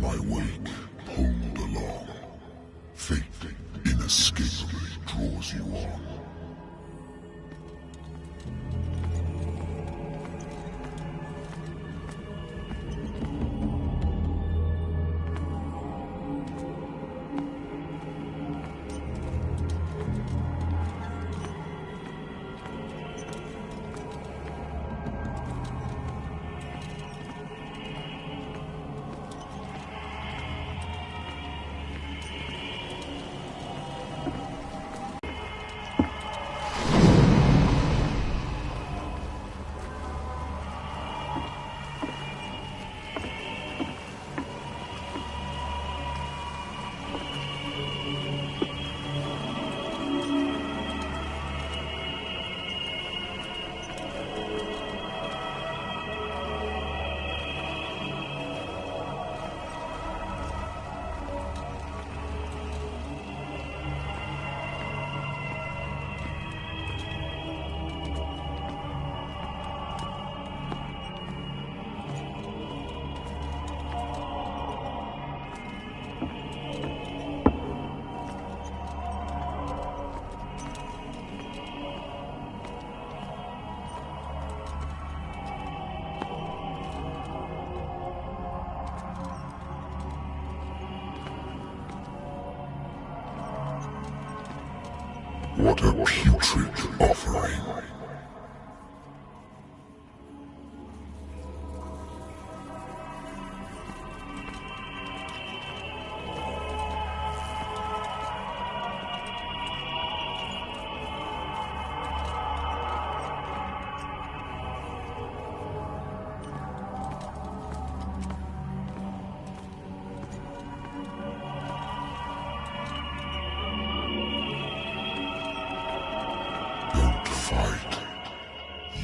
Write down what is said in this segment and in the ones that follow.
My wake, pulled along. Fate inescapably draws you on. What a putrid offering. Don't fight.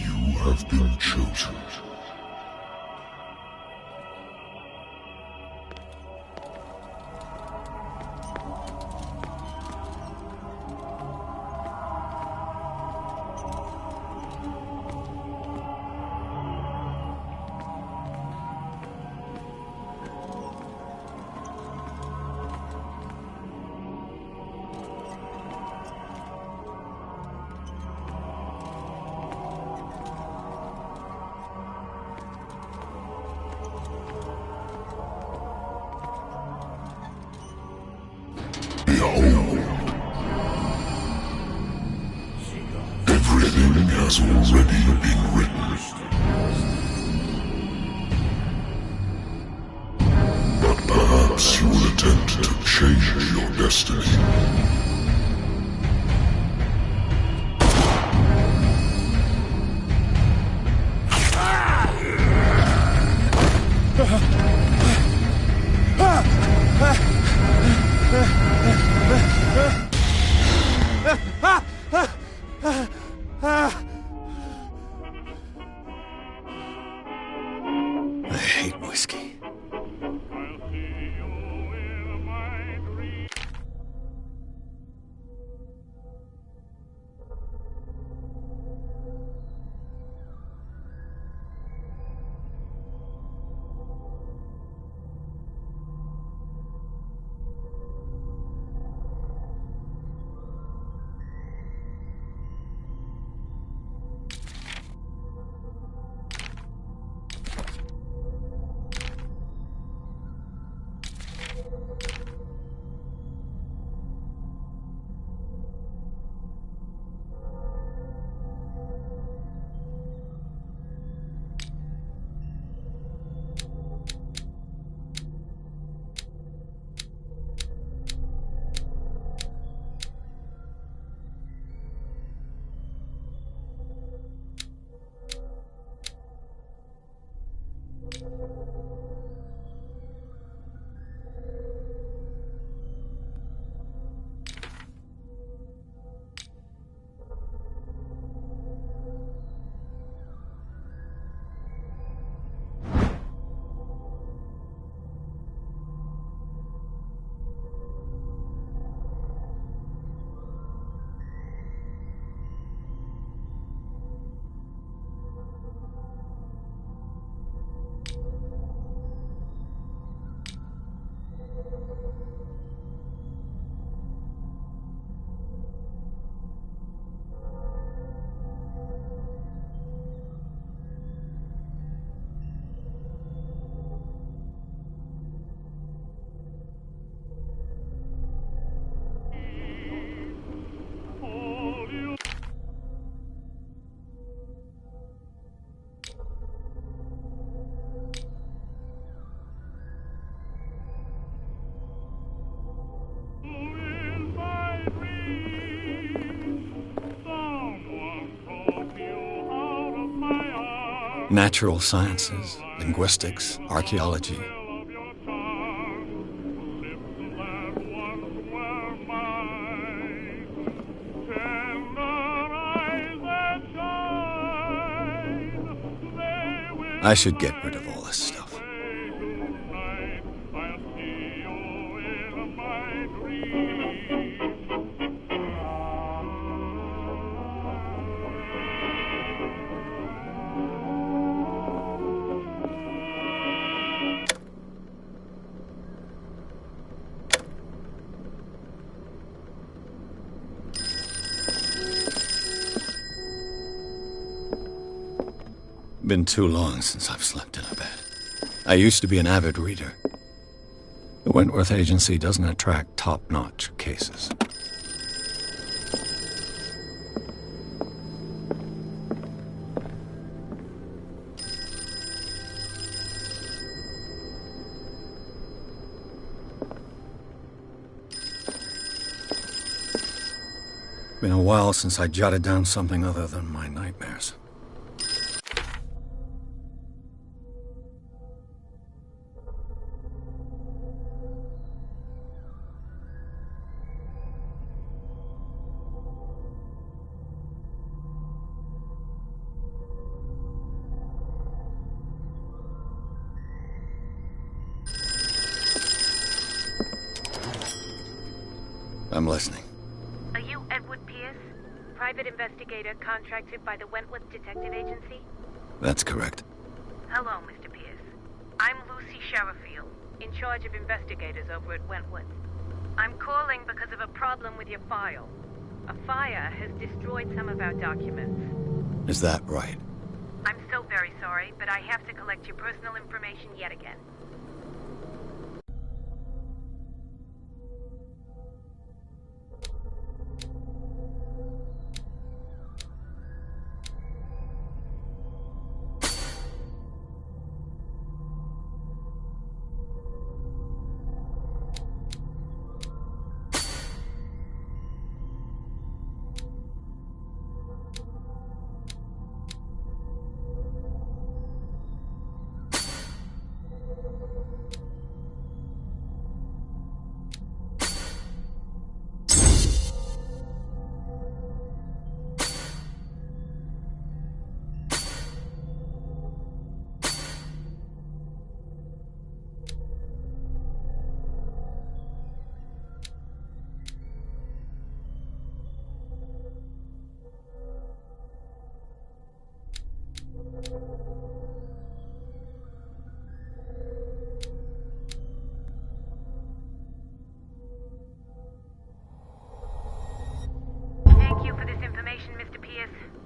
You have been chosen. Behold. Everything has already been written. But perhaps you will attempt to change your destiny. I hate whiskey. Natural sciences, linguistics, archaeology. I should get rid of all this stuff. Been too long since I've slept in a bed. I used to be an avid reader. The Wentworth Agency doesn't attract top-notch cases. Been a while since I jotted down something other than my nightmares. I'm listening. Are you Edward Pierce, private investigator contracted by the Wentworth Detective Agency? That's correct. Hello, Mr. Pierce. I'm Lucy Sherifield, in charge of investigators over at Wentworth. I'm calling because of a problem with your file. A fire has destroyed some of our documents. Is that right? I'm so very sorry, but I have to collect your personal information yet again.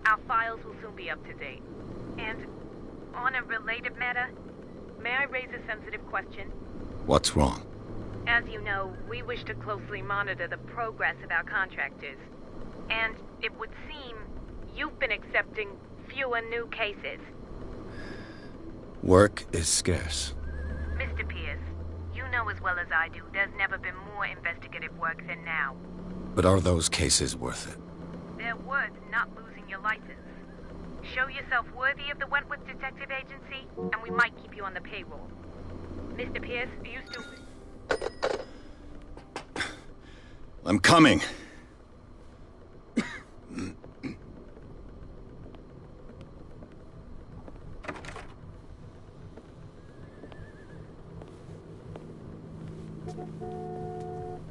Our files will soon be up to date. And on a related matter, may I raise a sensitive question? What's wrong? As you know, we wish to closely monitor the progress of our contractors. And it would seem you've been accepting fewer new cases. Work is scarce. Mr. Pierce, you know as well as I do, there's never been more investigative work than now. But are those cases worth it? They're worth not losing your license. Show yourself worthy of the Wentworth Detective Agency, and we might keep you on the payroll. Mr. Pierce, are you still... I'm coming.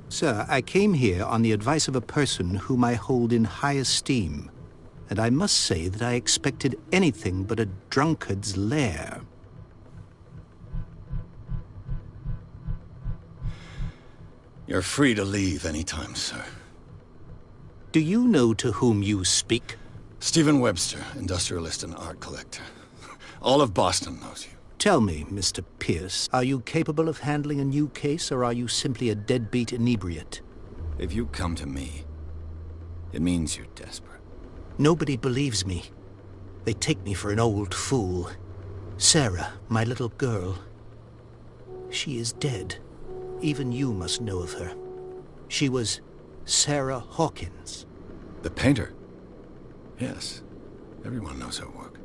Sir, I came here on the advice of a person whom I hold in high esteem, and I must say that I expected anything but a drunkard's lair. You're free to leave anytime, sir. Do you know to whom you speak? Stephen Webster, industrialist and art collector. All of Boston knows you. Tell me, Mr. Pierce, are you capable of handling a new case, or are you simply a deadbeat inebriate? If you come to me, it means you're desperate. Nobody believes me. They take me for an old fool. Sarah, my little girl, she is dead. Even you must know of her. She was Sarah Hawkins. The painter? Yes. Everyone knows her work.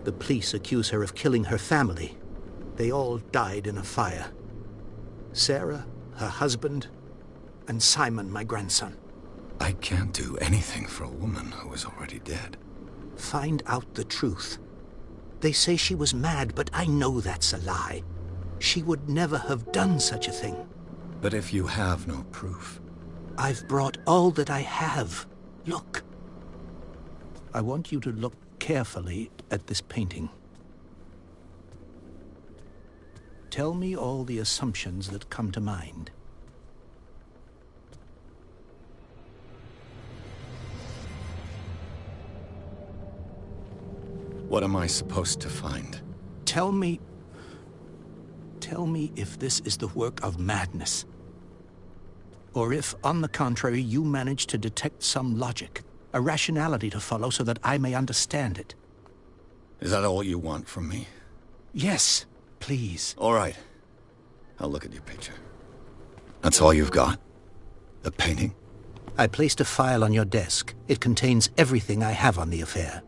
The police accuse her of killing her family. They all died in a fire. Sarah, her husband, and Simon, my grandson. I can't do anything for a woman who is already dead. Find out the truth. They say she was mad, but I know that's a lie. She would never have done such a thing. But if you have no proof... I've brought all that I have. Look. I want you to look carefully at this painting. Tell me all the assumptions that come to mind. What am I supposed to find? Tell me if this is the work of madness. Or if, on the contrary, you manage to detect some logic, a rationality to follow so that I may understand it. Is that all you want from me? Yes, please. All right. I'll look at your picture. That's all you've got? The painting? I placed a file on your desk. It contains everything I have on the affair.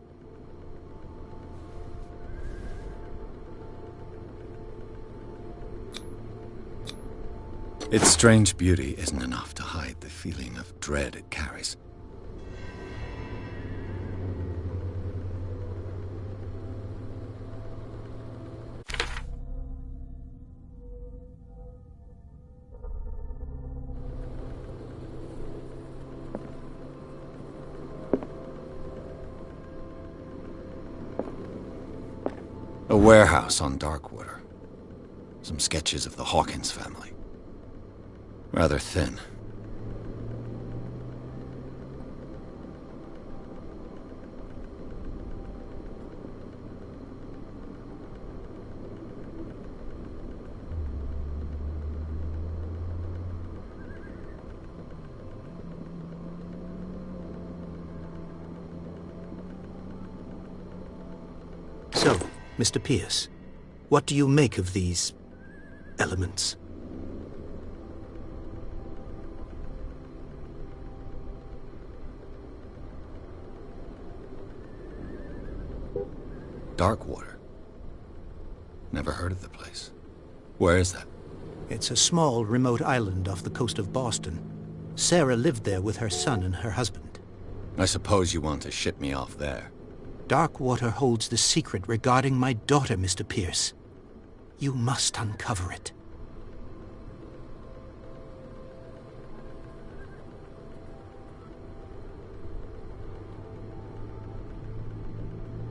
Its strange beauty isn't enough to hide the feeling of dread it carries. A warehouse on Darkwater. Some sketches of the Hawkins family. Rather thin. So, Mr. Pierce, what do you make of these elements? Darkwater. Never heard of the place. Where is that? It's a small, remote island off the coast of Boston. Sarah lived there with her son and her husband. I suppose you want to ship me off there. Darkwater holds the secret regarding my daughter, Mr. Pierce. You must uncover it.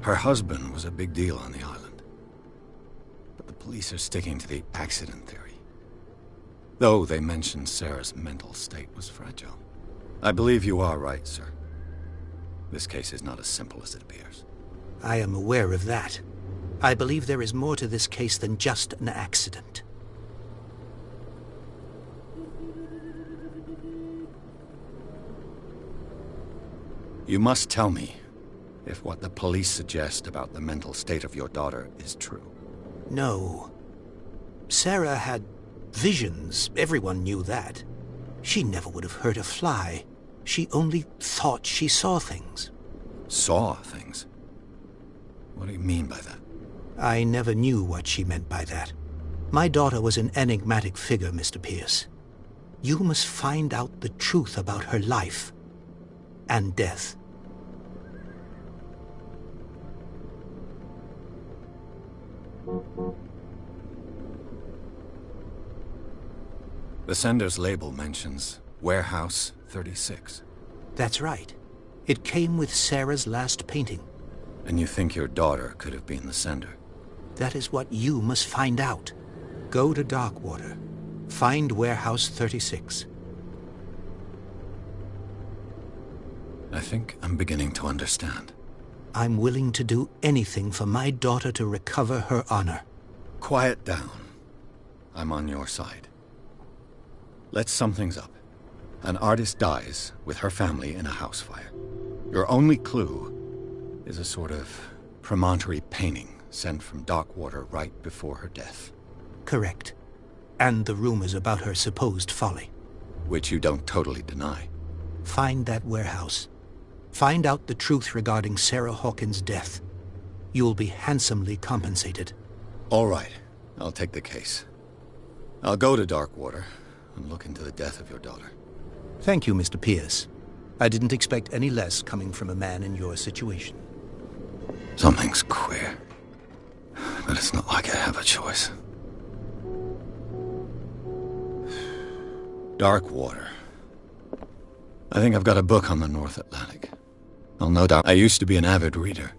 Her husband was a big deal on the island. But the police are sticking to the accident theory. Though they mentioned Sarah's mental state was fragile. I believe you are right, sir. This case is not as simple as it appears. I am aware of that. I believe there is more to this case than just an accident. You must tell me if what the police suggest about the mental state of your daughter is true. No. Sarah had visions. Everyone knew that. She never would have hurt a fly. She only thought she saw things. Saw things? What do you mean by that? I never knew what she meant by that. My daughter was an enigmatic figure, Mr. Pierce. You must find out the truth about her life and death. The sender's label mentions Warehouse 36. That's right. It came with Sarah's last painting. And you think your daughter could have been the sender? That is what you must find out. Go to Darkwater. Find Warehouse 36. I think I'm beginning to understand. I'm willing to do anything for my daughter to recover her honor. Quiet down. I'm on your side. Let's sum things up. An artist dies with her family in a house fire. Your only clue is a sort of promontory painting sent from Darkwater right before her death. Correct. And the rumors about her supposed folly. Which you don't totally deny. Find that warehouse. Find out the truth regarding Sarah Hawkins' death. You'll be handsomely compensated. All right. I'll take the case. I'll go to Darkwater and look into the death of your daughter. Thank you, Mr. Pierce. I didn't expect any less coming from a man in your situation. Something's queer. But it's not like I have a choice. Darkwater. I think I've got a book on the North Atlantic. I'll no doubt. I used to be an avid reader.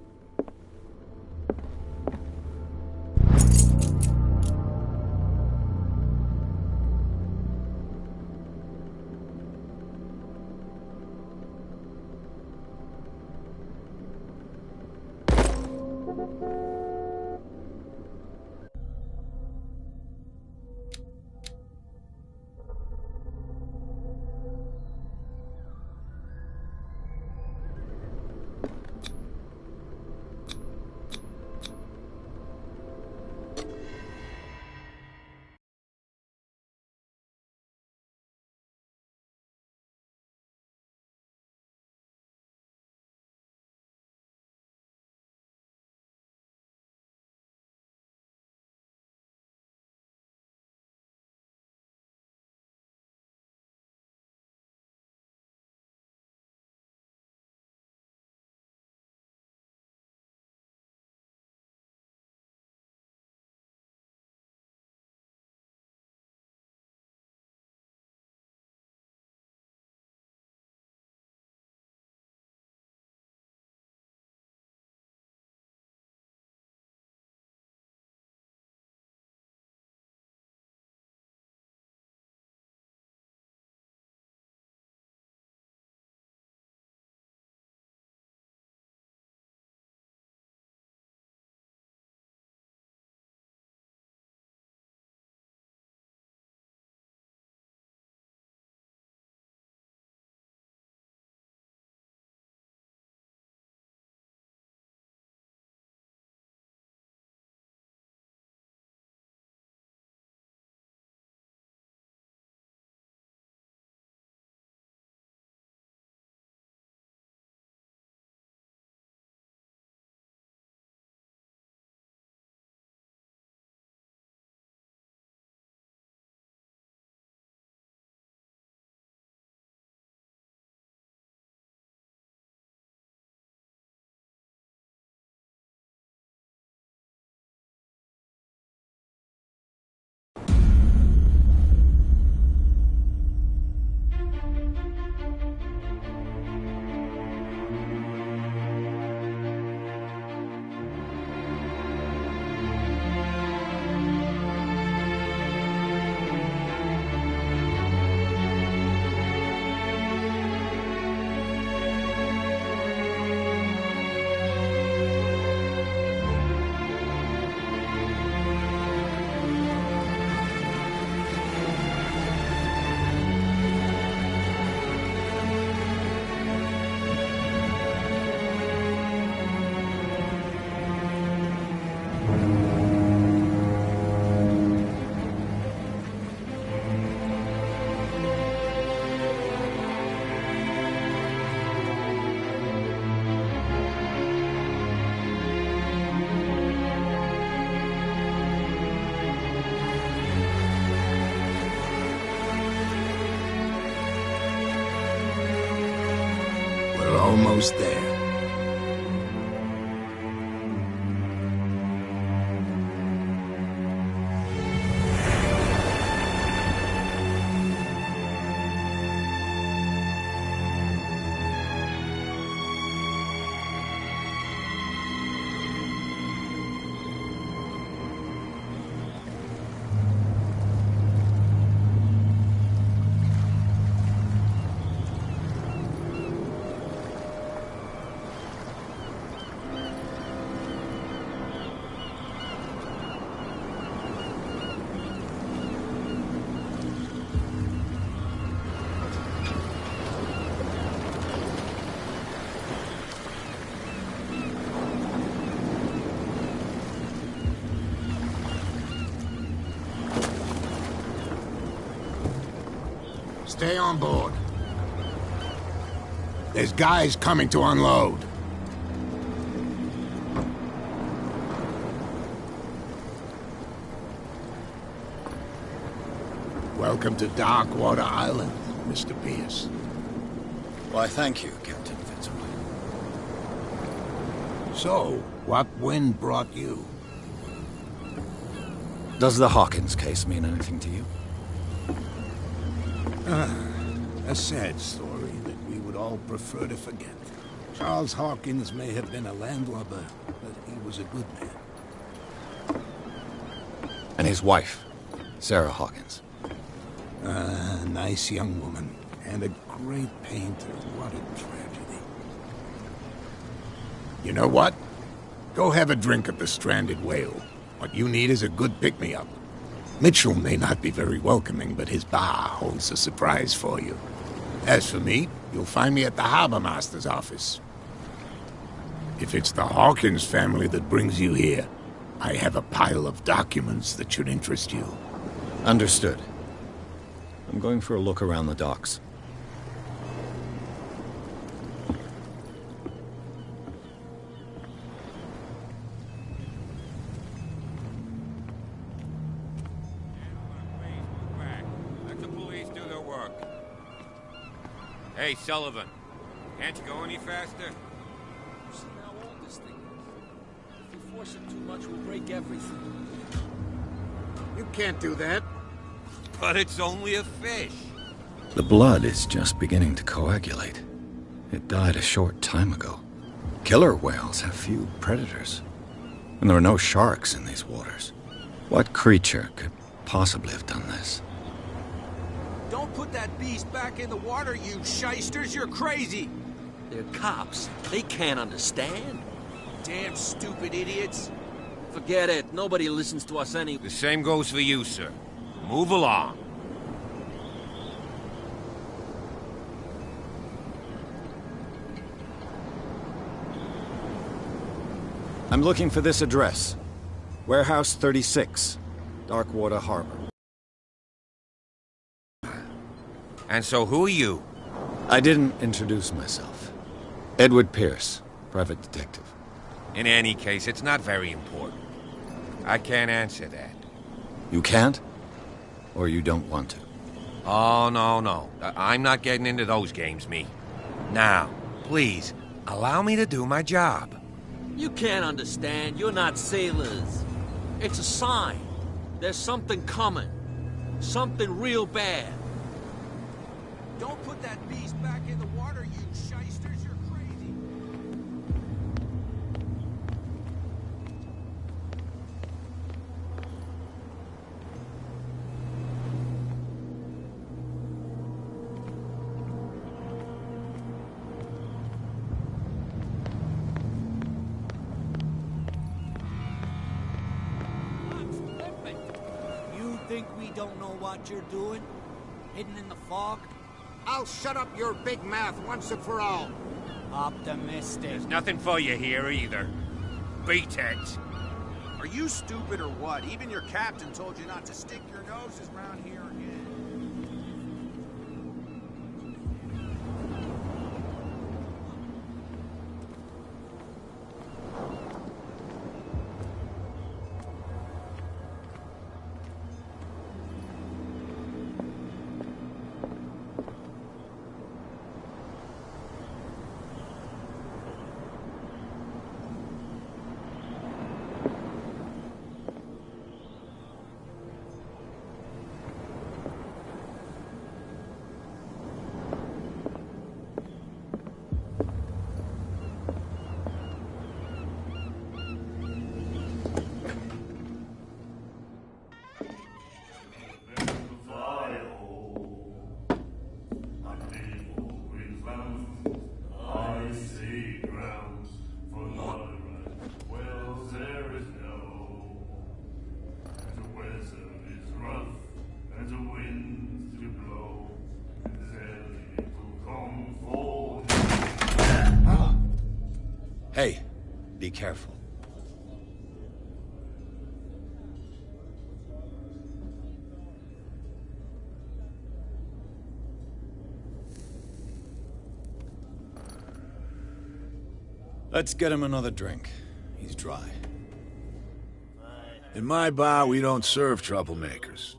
Almost there. Stay on board. There's guys coming to unload. Welcome to Darkwater Island, Mr. Pierce. Why, thank you, Captain Fitzroy. So, what wind brought you? Does the Hawkins case mean anything to you? A sad story that we would all prefer to forget. Charles Hawkins may have been a landlubber, but he was a good man. And his wife, Sarah Hawkins. A nice young woman, and a great painter. What a tragedy. You know what? Go have a drink at the Stranded Whale. What you need is a good pick-me-up. Mitchell may not be very welcoming, but his bar holds a surprise for you. As for me, you'll find me at the Harbor Master's office. If it's the Hawkins family that brings you here, I have a pile of documents that should interest you. Understood. I'm going for a look around the docks. Let the police do their work. Hey, Sullivan. Can't you go any faster? See how old this thing is. If we force it too much, we'll break everything. You can't do that. But it's only a fish. The blood is just beginning to coagulate. It died a short time ago. Killer whales have few predators. And there are no sharks in these waters. What creature could possibly have done this? Don't put that beast back in the water, you shysters! You're crazy! They're cops. They can't understand. Damn stupid idiots. Forget it. Nobody listens to us anyway. The same goes for you, sir. Move along. I'm looking for this address. Warehouse 36, Darkwater Harbor. And so who are you? I didn't introduce myself. Edward Pierce, private detective. In any case, it's not very important. I can't answer that. You can't? Or you don't want to? Oh, no. I'm not getting into those games, me. Now, please, allow me to do my job. You can't understand. You're not sailors. It's a sign. There's something coming. Something real bad. Don't put that beast back in the water, you shysters. You're crazy. You think we don't know what you're doing? Hidden in the fog? I'll shut up your big mouth once and for all. Optimistic. There's nothing for you here either. Beat it. Are you stupid or what? Even your captain told you not to stick your noses around here again. Hey, be careful. Let's get him another drink. He's dry. In my bar, we don't serve troublemakers.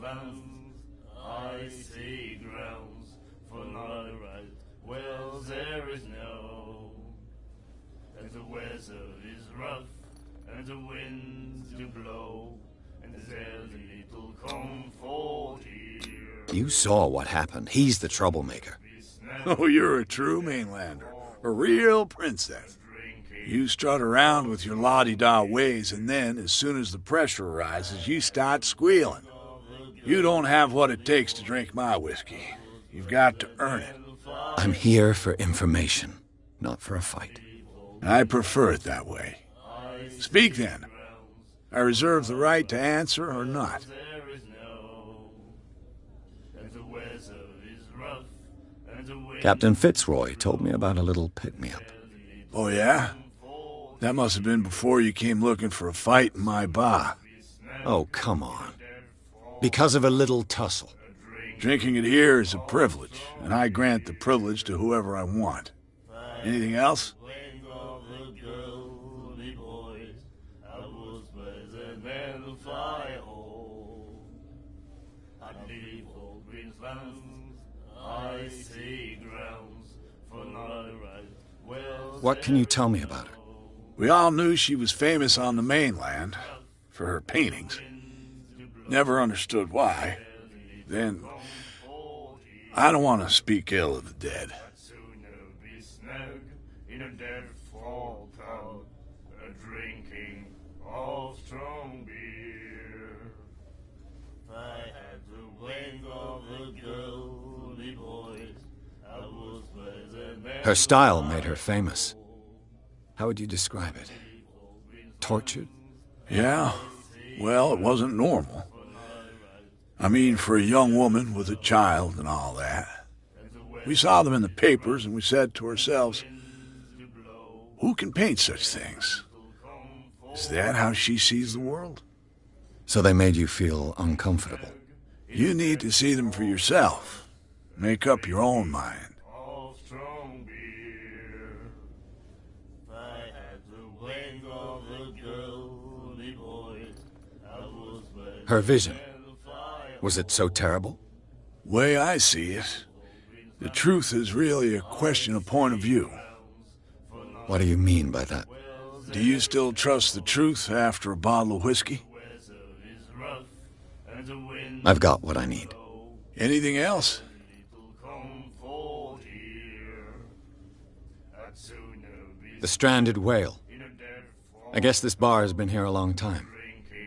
lands, icy grounds, for no right, wells there is no. And the weather is rough, and the winds do blow, and there's little comfort here. You saw what happened. He's the troublemaker. Oh, you're a true mainlander. A real princess. You strut around with your la-di-da ways, and then, as soon as the pressure rises, you start squealing. You don't have what it takes to drink my whiskey. You've got to earn it. I'm here for information, not for a fight. I prefer it that way. Speak then. I reserve the right to answer or not. Captain Fitzroy told me about a little pick-me-up. Oh, yeah? That must have been before you came looking for a fight in my bar. Oh, come on. Because of a little tussle. Drinking it here is a privilege, and I grant the privilege to whoever I want. Anything else? What can you tell me about her? We all knew she was famous on the mainland for her paintings. Never understood why. Then, I don't want to speak ill of the dead. Her style made her famous. How would you describe it? Tortured? Yeah. Well, it wasn't normal. I mean, for a young woman with a child and all that. We saw them in the papers and we said to ourselves, who can paint such things? Is that how she sees the world? So they made you feel uncomfortable? You need to see them for yourself. Make up your own mind. Her vision. Was it so terrible? Way I see it, the truth is really a question of point of view. What do you mean by that? Do you still trust the truth after a bottle of whiskey? I've got what I need. Anything else? The stranded whale. I guess this bar has been here a long time.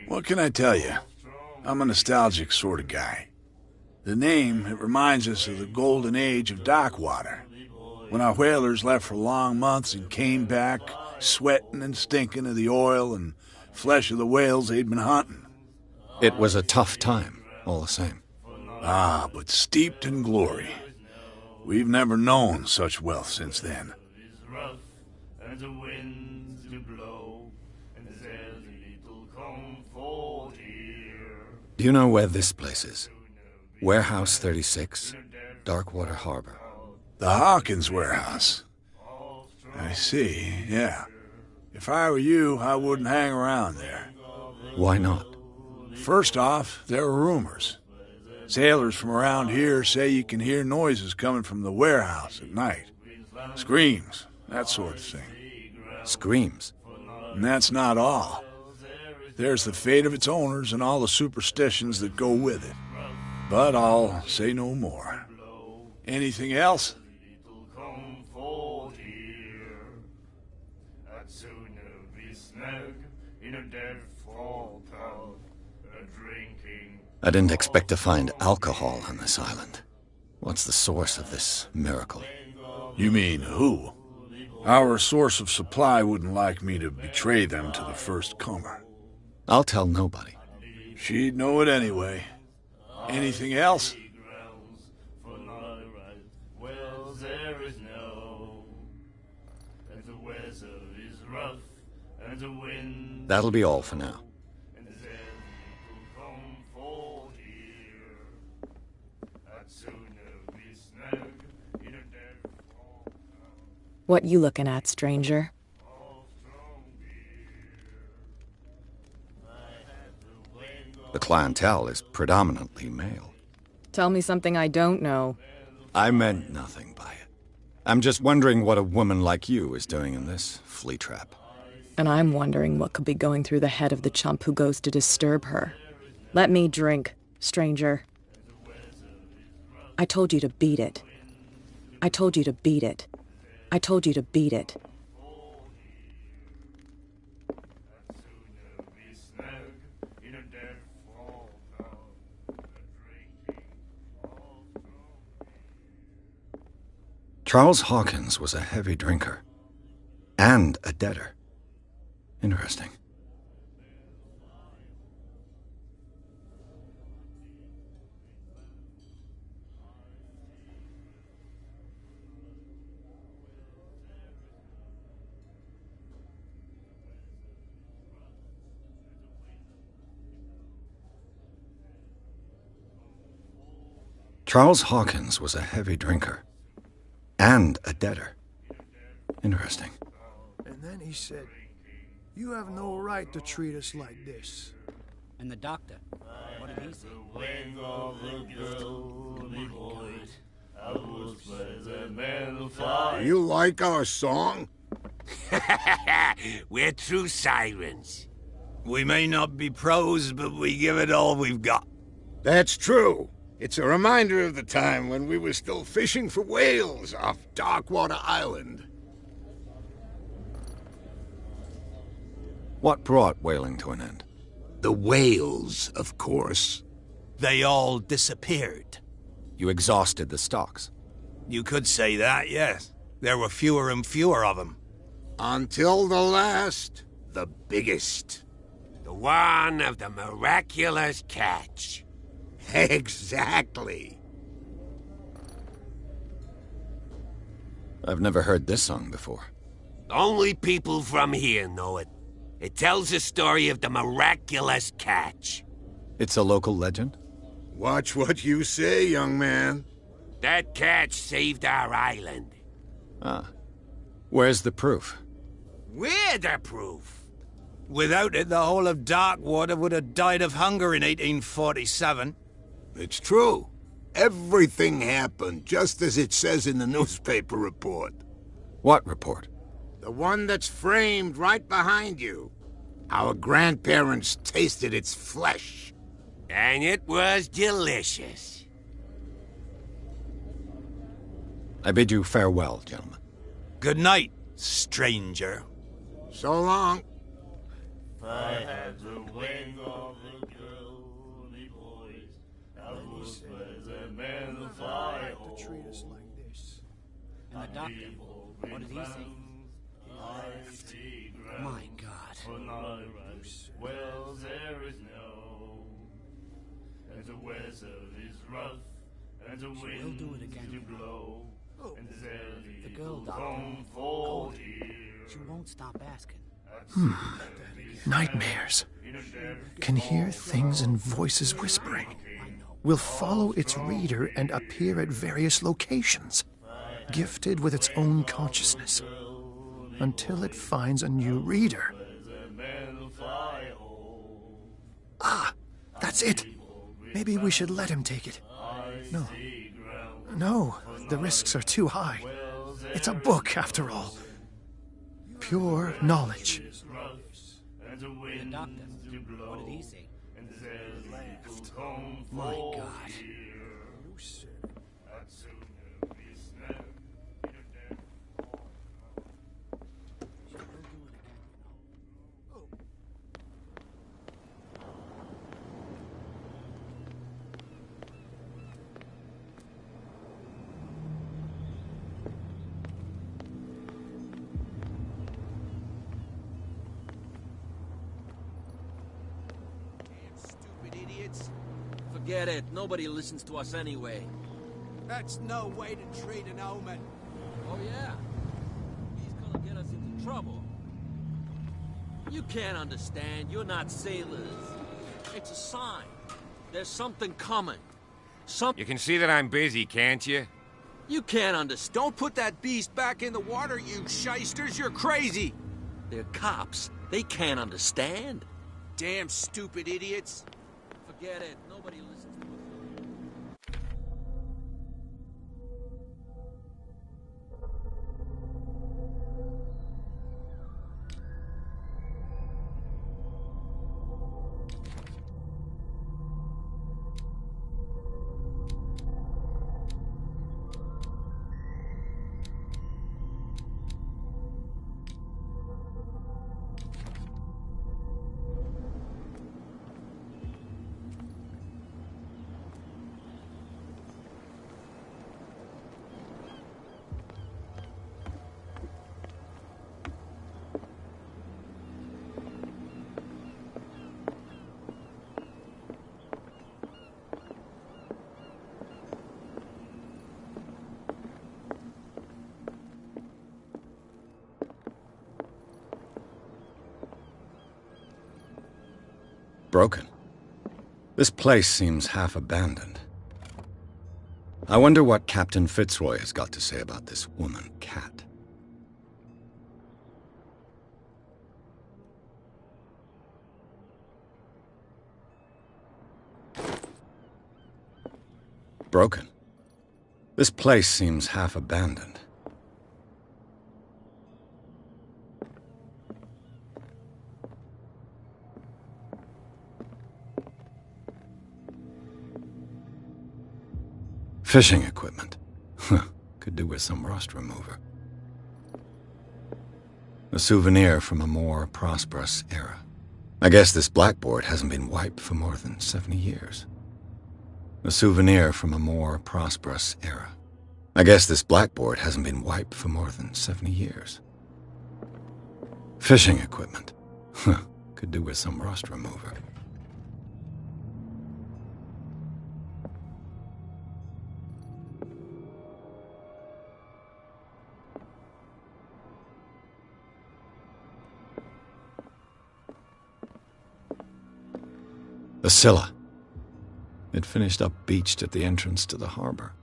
What can I tell you? I'm a nostalgic sort of guy. The name, it reminds us of the golden age of dock water, when our whalers left for long months and came back sweating and stinking of the oil and flesh of the whales they'd been hunting. It was a tough time, all the same. Ah, but steeped in glory. We've never known such wealth since then. Do you know where this place is? Warehouse 36, Darkwater Harbor. The Hawkins warehouse. I see, yeah. If I were you, I wouldn't hang around there. Why not? First off, there are rumors. Sailors from around here say you can hear noises coming from the warehouse at night. Screams, that sort of thing. Screams? And that's not all. There's the fate of its owners and all the superstitions that go with it. But I'll say no more. Anything else? I didn't expect to find alcohol on this island. What's the source of this miracle? You mean who? Our source of supply wouldn't like me to betray them to the first comer. I'll tell nobody. She'd know it anyway. Anything else? That'll be all for now. What you looking at, stranger? The clientele is predominantly male. Tell me something I don't know. I meant nothing by it. I'm just wondering what a woman like you is doing in this flea trap. And I'm wondering what could be going through the head of the chump who goes to disturb her. Let me drink, stranger. I told you to beat it. I told you to beat it. I told you to beat it. Charles Hawkins was a heavy drinker. And a debtor. Interesting. Charles Hawkins was a heavy drinker. And a debtor. Interesting. And then he said, "You have no right to treat us like this." And the doctor, what did he say? Do you like our song? We're true sirens. We may not be pros, but we give it all we've got. That's true. It's a reminder of the time when we were still fishing for whales off Darkwater Island. What brought whaling to an end? The whales, of course. They all disappeared. You exhausted the stocks. You could say that, yes. There were fewer and fewer of them. Until the last, the biggest. The one of the miraculous catch. Exactly. I've never heard this song before. Only people from here know it. It tells the story of the miraculous catch. It's a local legend? Watch what you say, young man. That catch saved our island. Ah. Where's the proof? We're the proof. Without it, the whole of Darkwater would have died of hunger in 1847. It's true. Everything happened just as it says in the newspaper report. What report? The one that's framed right behind you. Our grandparents tasted its flesh. And it was delicious. I bid you farewell, gentlemen. Good night, stranger. So long. I had the wing of the girly boys. I was the man of fire. To treat us like this. And the doctor, what did he say? My God. Well, there is no. And the weather is rough. And the wind do it again. to blow. And The girl doctor. come for here. She won't stop asking. Nightmares. Can hear things and voices whispering. Will follow its reader and appear at various locations, gifted with its own consciousness, until it finds a new reader. Ah, that's it. Maybe we should let him take it. No, the risks are too high. It's a book, after all. Pure knowledge. The doctor, what did he say? My God. Forget it. Nobody listens to us anyway. That's no way to treat an omen. Oh, yeah? He's gonna get us into trouble. You can't understand. You're not sailors. It's a sign. There's something coming. You can see that I'm busy, can't you? You can't understand. Don't put that beast back in the water, you shysters. You're crazy. They're cops. They can't understand. Damn stupid idiots. Forget it. Nobody listens to us. Broken. This place seems half abandoned. I wonder what Captain Fitzroy has got to say about this woman cat. Broken. This place seems half abandoned. Fishing equipment. Could do with some rust remover. A souvenir from a more prosperous era. I guess this blackboard hasn't been wiped for more than 70 years. A souvenir from a more prosperous era. I guess this blackboard hasn't been wiped for more than 70 years. Fishing equipment. Could do with some rust remover. The Scylla. It finished up beached at the entrance to the harbor.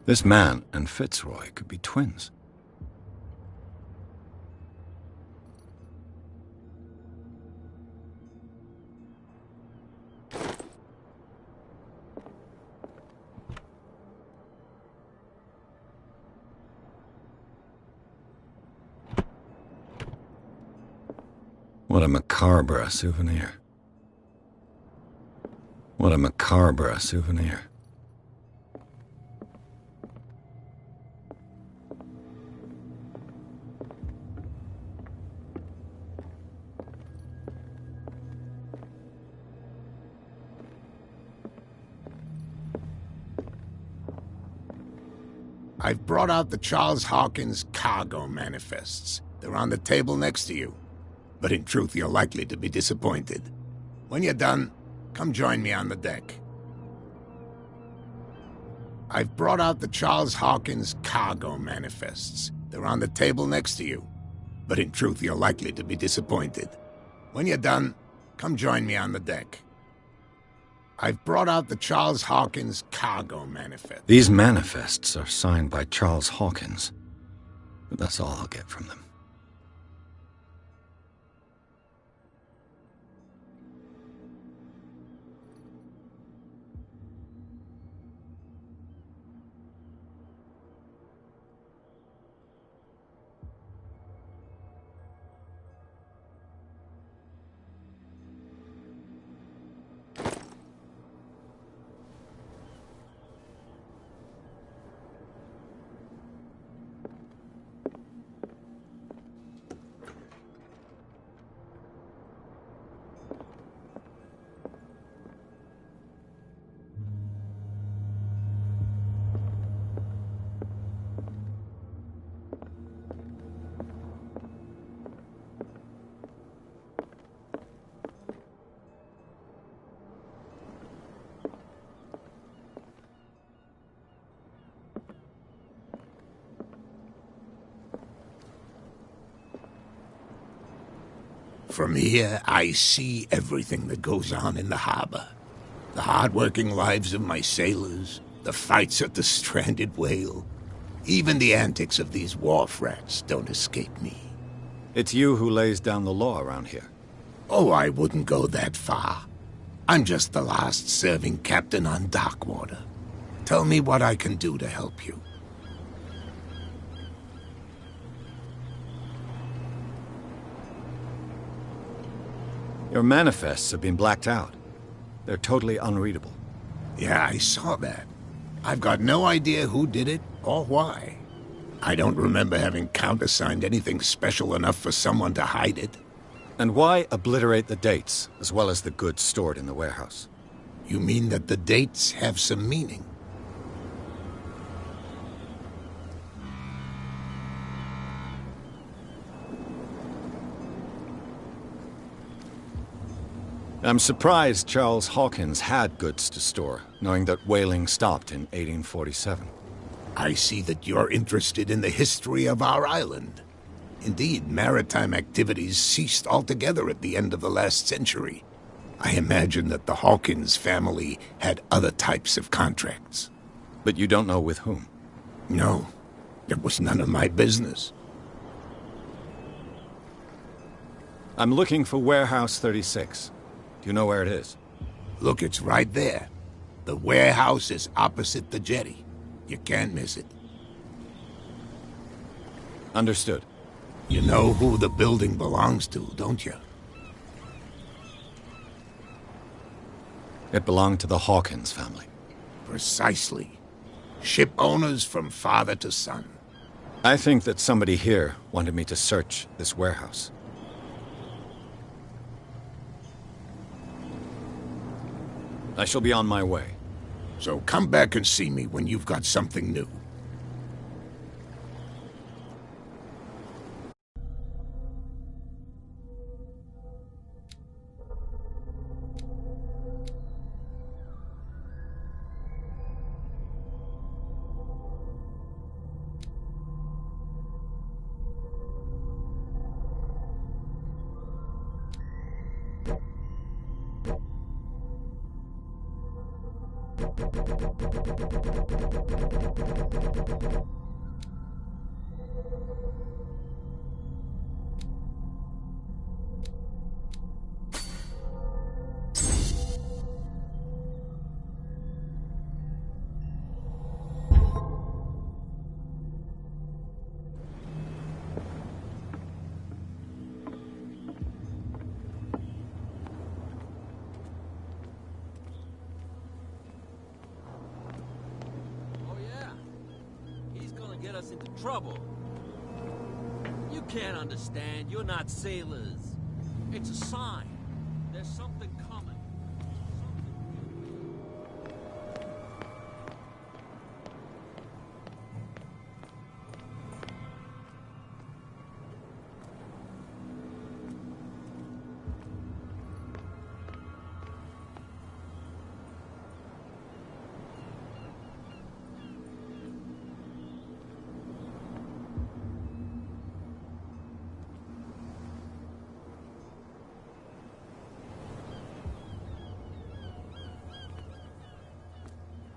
This man and Fitzroy could be twins. What a macabre souvenir. What a macabre souvenir. I've brought out the Charles Hawkins cargo manifests. They're on the table next to you. But in truth, you're likely to be disappointed. When you're done, come join me on the deck. I've brought out the Charles Hawkins cargo manifests. They're on the table next to you. But in truth, you're likely to be disappointed. When you're done, come join me on the deck. I've brought out the Charles Hawkins cargo manifest. These manifests are signed by Charles Hawkins, but that's all I'll get from them. From here, I see everything that goes on in the harbor. The hard-working lives of my sailors, the fights at the stranded whale. Even the antics of these wharf rats don't escape me. It's you who lays down the law around here. Oh, I wouldn't go that far. I'm just the last serving captain on Darkwater. Tell me what I can do to help you. Your manifests have been blacked out. They're totally unreadable. Yeah, I saw that. I've got no idea who did it or why. I don't remember having countersigned anything special enough for someone to hide it. And why obliterate the dates, as well as the goods stored in the warehouse? You mean that the dates have some meaning? I'm surprised Charles Hawkins had goods to store, knowing that whaling stopped in 1847. I see that you're interested in the history of our island. Indeed, maritime activities ceased altogether at the end of the last century. I imagine that the Hawkins family had other types of contracts. But you don't know with whom? No, it was none of my business. I'm looking for Warehouse 36. Do you know where it is? Look, it's right there. The warehouse is opposite the jetty. You can't miss it. Understood. You know who the building belongs to, don't you? It belonged to the Hawkins family. Precisely. Ship owners from father to son. I think that somebody here wanted me to search this warehouse. I shall be on my way. So come back and see me when you've got something new. Get us into trouble. You can't understand. You're not sailors. It's a sign. There's something coming.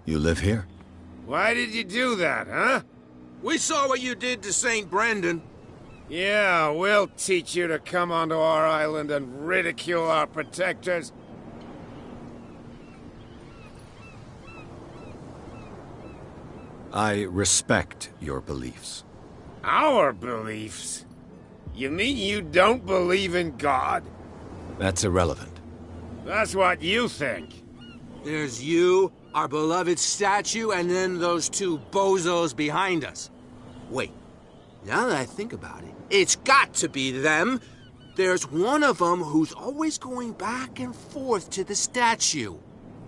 You live here? Why did you do that, huh? We saw what you did to St. Brendan. Yeah, we'll teach you to come onto our island and ridicule our protectors. I respect your beliefs. Our beliefs? You mean you don't believe in God? That's irrelevant. That's what you think. There's you, our beloved statue, and then those two bozos behind us. Wait, now that I think about it, it's got to be them. There's one of them who's always going back and forth to the statue.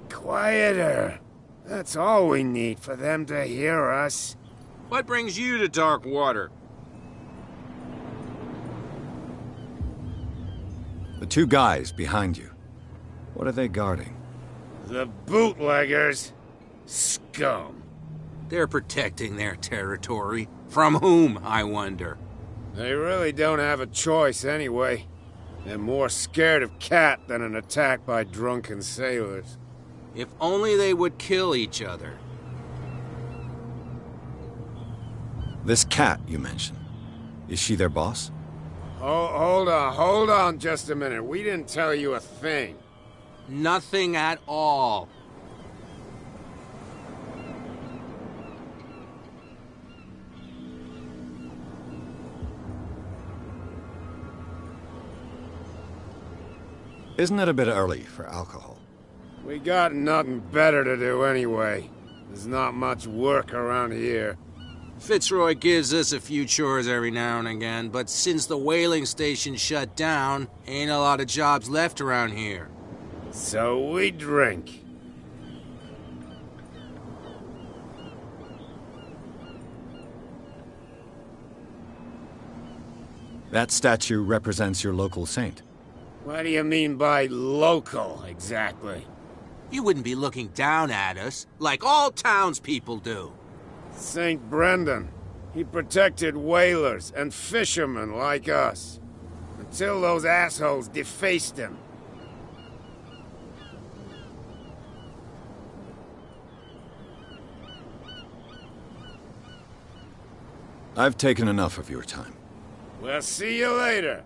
Quieter. That's all we need for them to hear us. What brings you to Darkwater? The two guys behind you. What are they guarding? The bootleggers. Scum. They're protecting their territory. From whom, I wonder? They really don't have a choice anyway. They're more scared of Cat than an attack by drunken sailors. If only they would kill each other. This Cat you mentioned, is she their boss? Hold on just a minute. We didn't tell you a thing. Nothing at all. Isn't it a bit early for alcohol? We got nothing better to do anyway. There's not much work around here. Fitzroy gives us a few chores every now and again, but since the whaling station shut down, ain't a lot of jobs left around here. So we drink. That statue represents your local saint. What do you mean by local, exactly? You wouldn't be looking down at us, like all townspeople do. St. Brendan. He protected whalers and fishermen like us. Until those assholes defaced him. I've taken enough of your time. We'll see you later.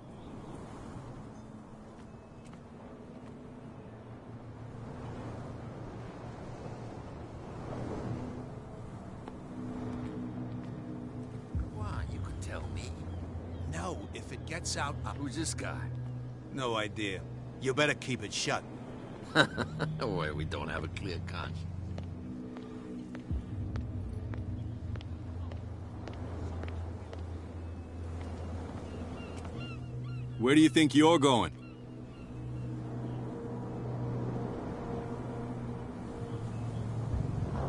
No, if it gets out... Who's this guy? No idea. You better keep it shut. Well, we don't have a clear conscience. Where do you think you're going?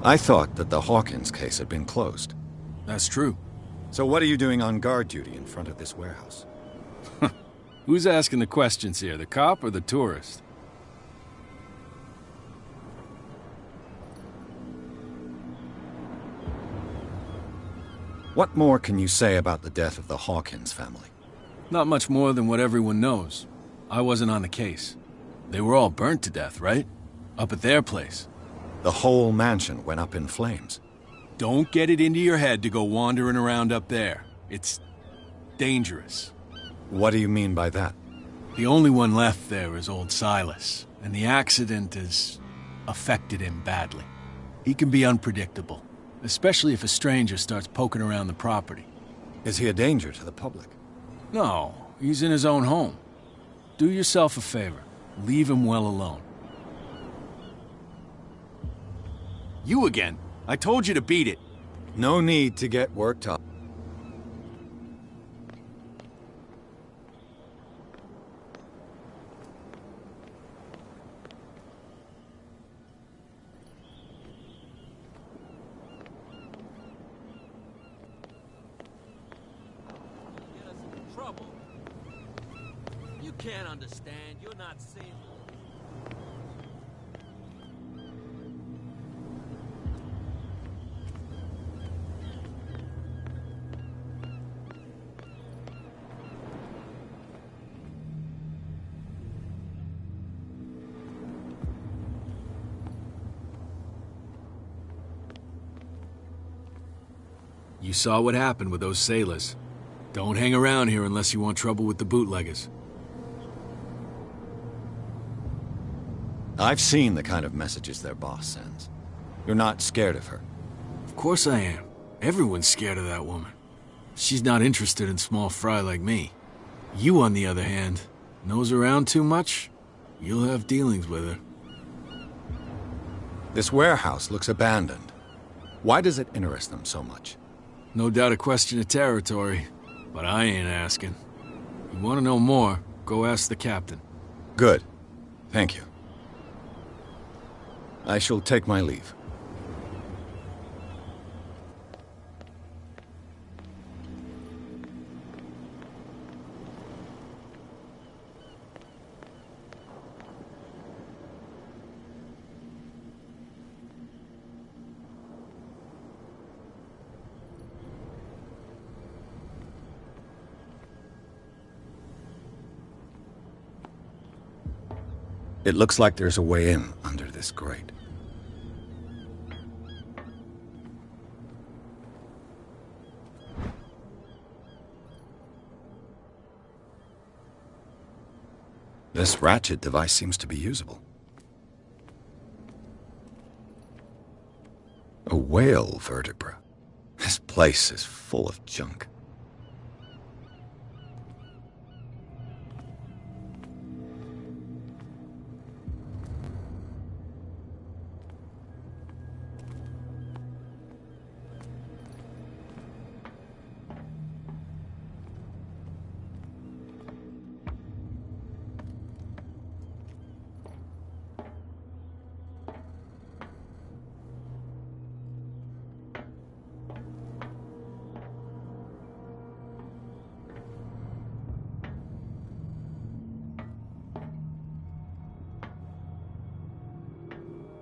I thought that the Hawkins case had been closed. That's true. So what are you doing on guard duty in front of this warehouse? Who's asking the questions here, the cop or the tourist? What more can you say about the death of the Hawkins family? Not much more than what everyone knows. I wasn't on the case. They were all burnt to death, right? Up at their place. The whole mansion went up in flames. Don't get it into your head to go wandering around up there. It's dangerous. What do you mean by that? The only one left there is old Silas, and the accident has affected him badly. He can be unpredictable, especially if a stranger starts poking around the property. Is he a danger to the public? No, he's in his own home. Do yourself a favor. Leave him well alone. You again? I told you to beat it. No need to get worked up. Get us in trouble. You can't understand. You're not sailors. You saw what happened with those sailors. Don't hang around here unless you want trouble with the bootleggers. I've seen the kind of messages their boss sends. You're not scared of her. Of course I am. Everyone's scared of that woman. She's not interested in small fry like me. You, on the other hand, nose around too much, you'll have dealings with her. This warehouse looks abandoned. Why does it interest them so much? No doubt a question of territory, but I ain't asking. You want to know more, go ask the captain. Good. Thank you. I shall take my leave. It looks like there's a way in under this grate. This ratchet device seems to be usable. A whale vertebra. This place is full of junk.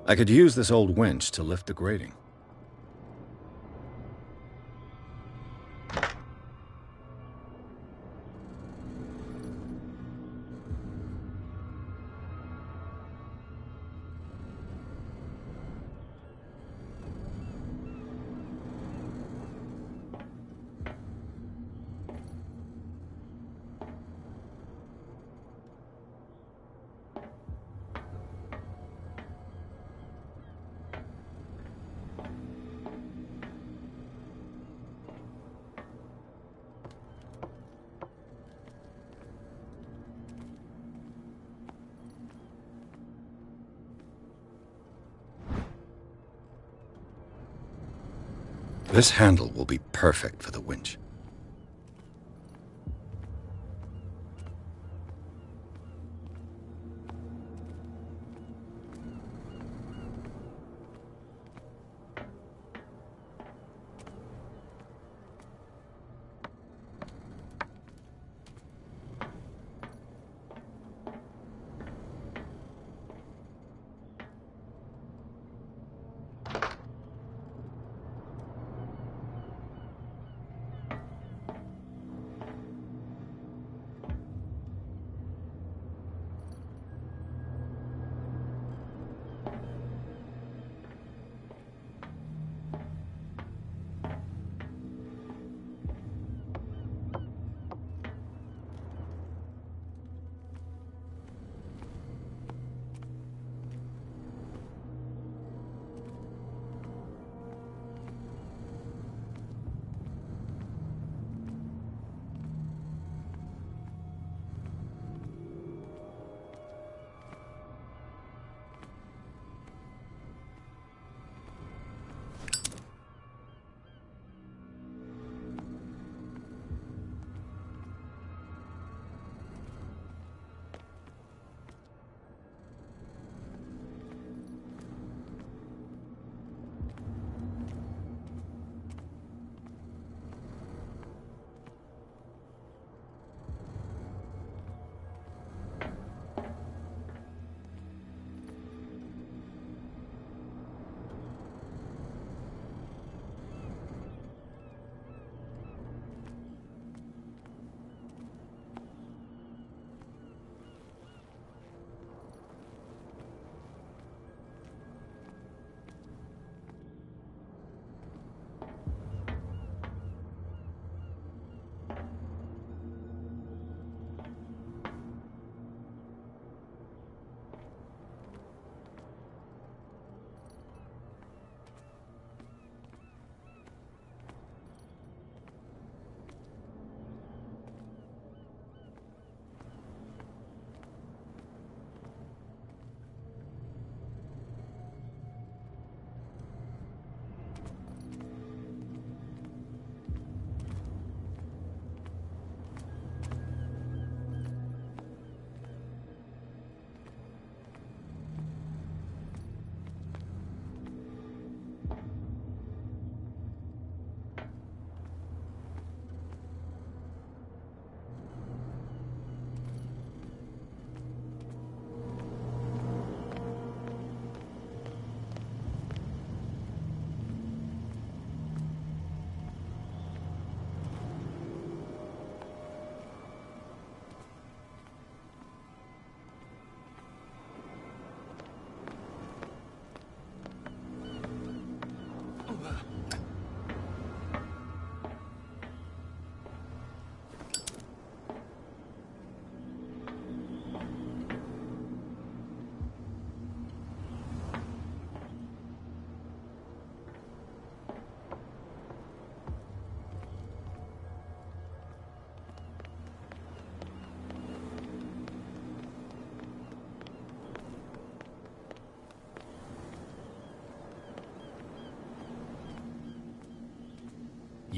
I could use this old winch to lift the grating. This handle will be perfect for the winch.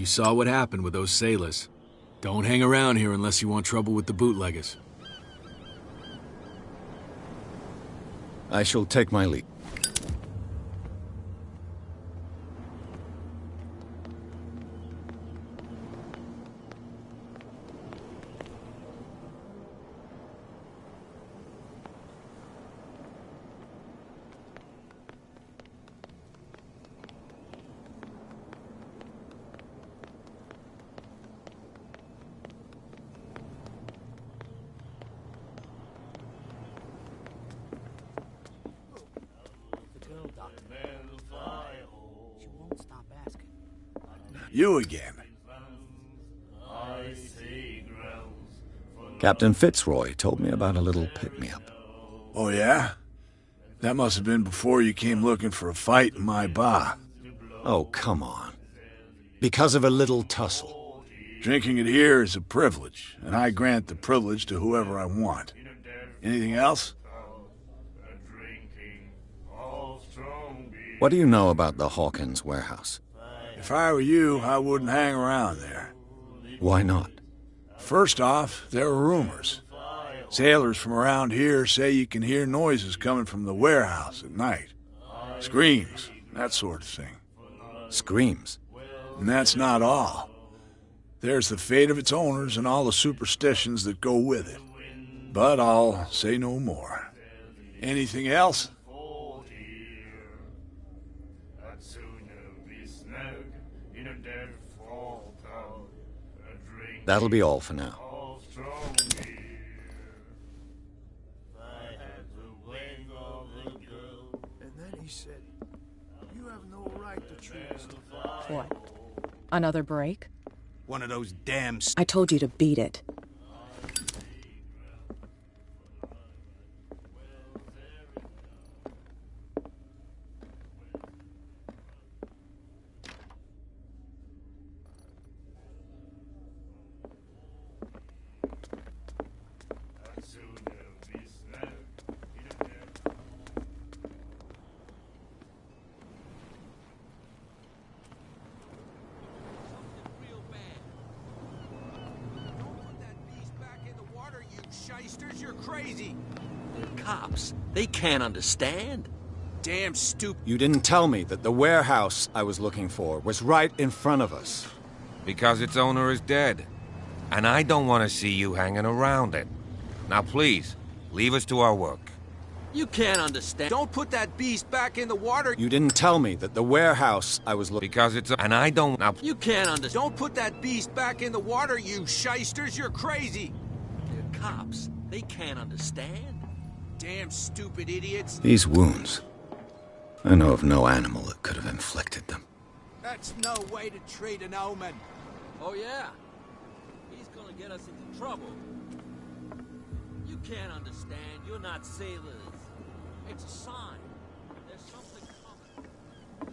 You saw what happened with those sailors. Don't hang around here unless you want trouble with the bootleggers. I shall take my leave. You again. Captain Fitzroy told me about a little pick-me-up. Oh, yeah? That must have been before you came looking for a fight in my bar. Oh, come on. Because of a little tussle. Drinking it here is a privilege, and I grant the privilege to whoever I want. Anything else? What do you know about the Hawkins warehouse? If I were you, I wouldn't hang around there. Why not? First off, there are rumors. Sailors from around here say you can hear noises coming from the warehouse at night. Screams, that sort of thing. Screams? And that's not all. There's the fate of its owners and all the superstitions that go with it. But I'll say no more. Anything else? That'll be all for now. And then he said, "You have no right to treat us." What? Another break? One of those damn... I told you to beat it. You're crazy. They're cops. They can't understand. Damn stupid. You didn't tell me that the warehouse I was looking for was right in front of us. Because its owner is dead. And I don't want to see you hanging around it. Now please, leave us to our work. You can't understand. Don't put that beast back in the water. You didn't tell me that the warehouse I was looking... Because it's a... And I don't... Now... You can't understand. Don't put that beast back in the water, you shysters. You're crazy. They're cops. They can't understand. Damn stupid idiots. These wounds. I know of no animal that could have inflicted them. That's no way to treat an omen. Oh, yeah? He's gonna get us into trouble. You can't understand. You're not sailors. It's a sign. There's something coming.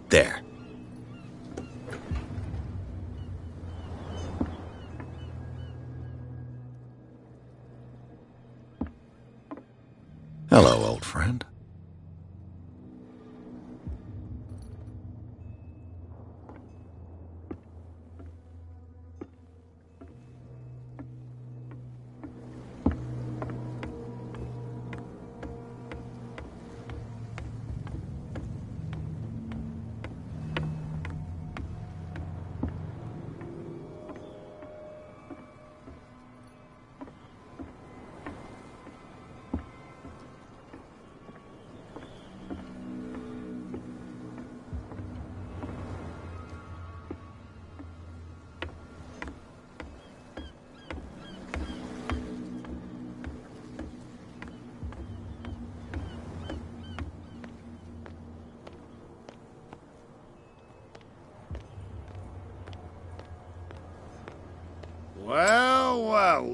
There. Hello, old friend.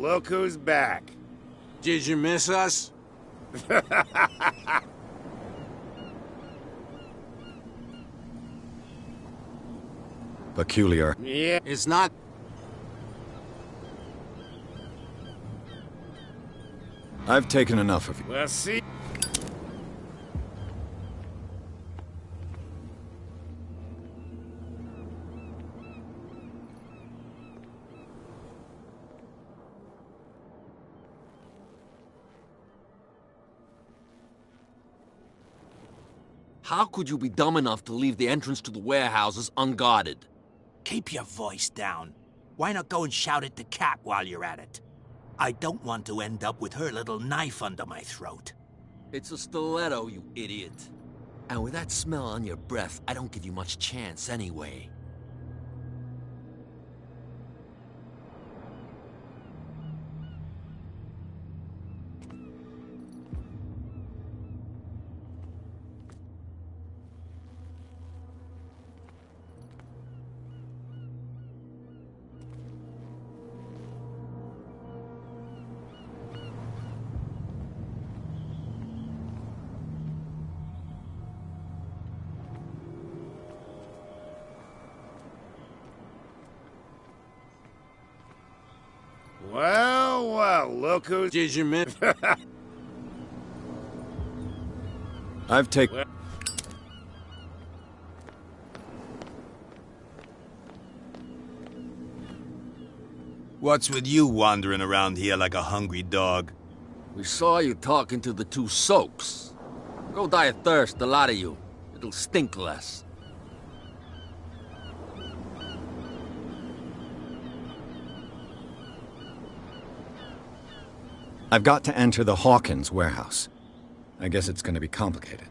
look who's back. Did you miss us? Peculiar. Yeah. It's not... I've taken enough of you. Well, see... How could you be dumb enough to leave the entrance to the warehouses unguarded? Keep your voice down. Why not go and shout at the cat while you're at it? I don't want to end up with her little knife under my throat. It's a stiletto, you idiot. And with that smell on your breath, I don't give you much chance anyway. Well, look who's... Did you miss... I've taken... What's with you wandering around here like a hungry dog? We saw you talking to the two soaks. Go die of thirst, the lot of you. It'll stink less. I've got to enter the Hawkins warehouse. I guess it's going to be complicated.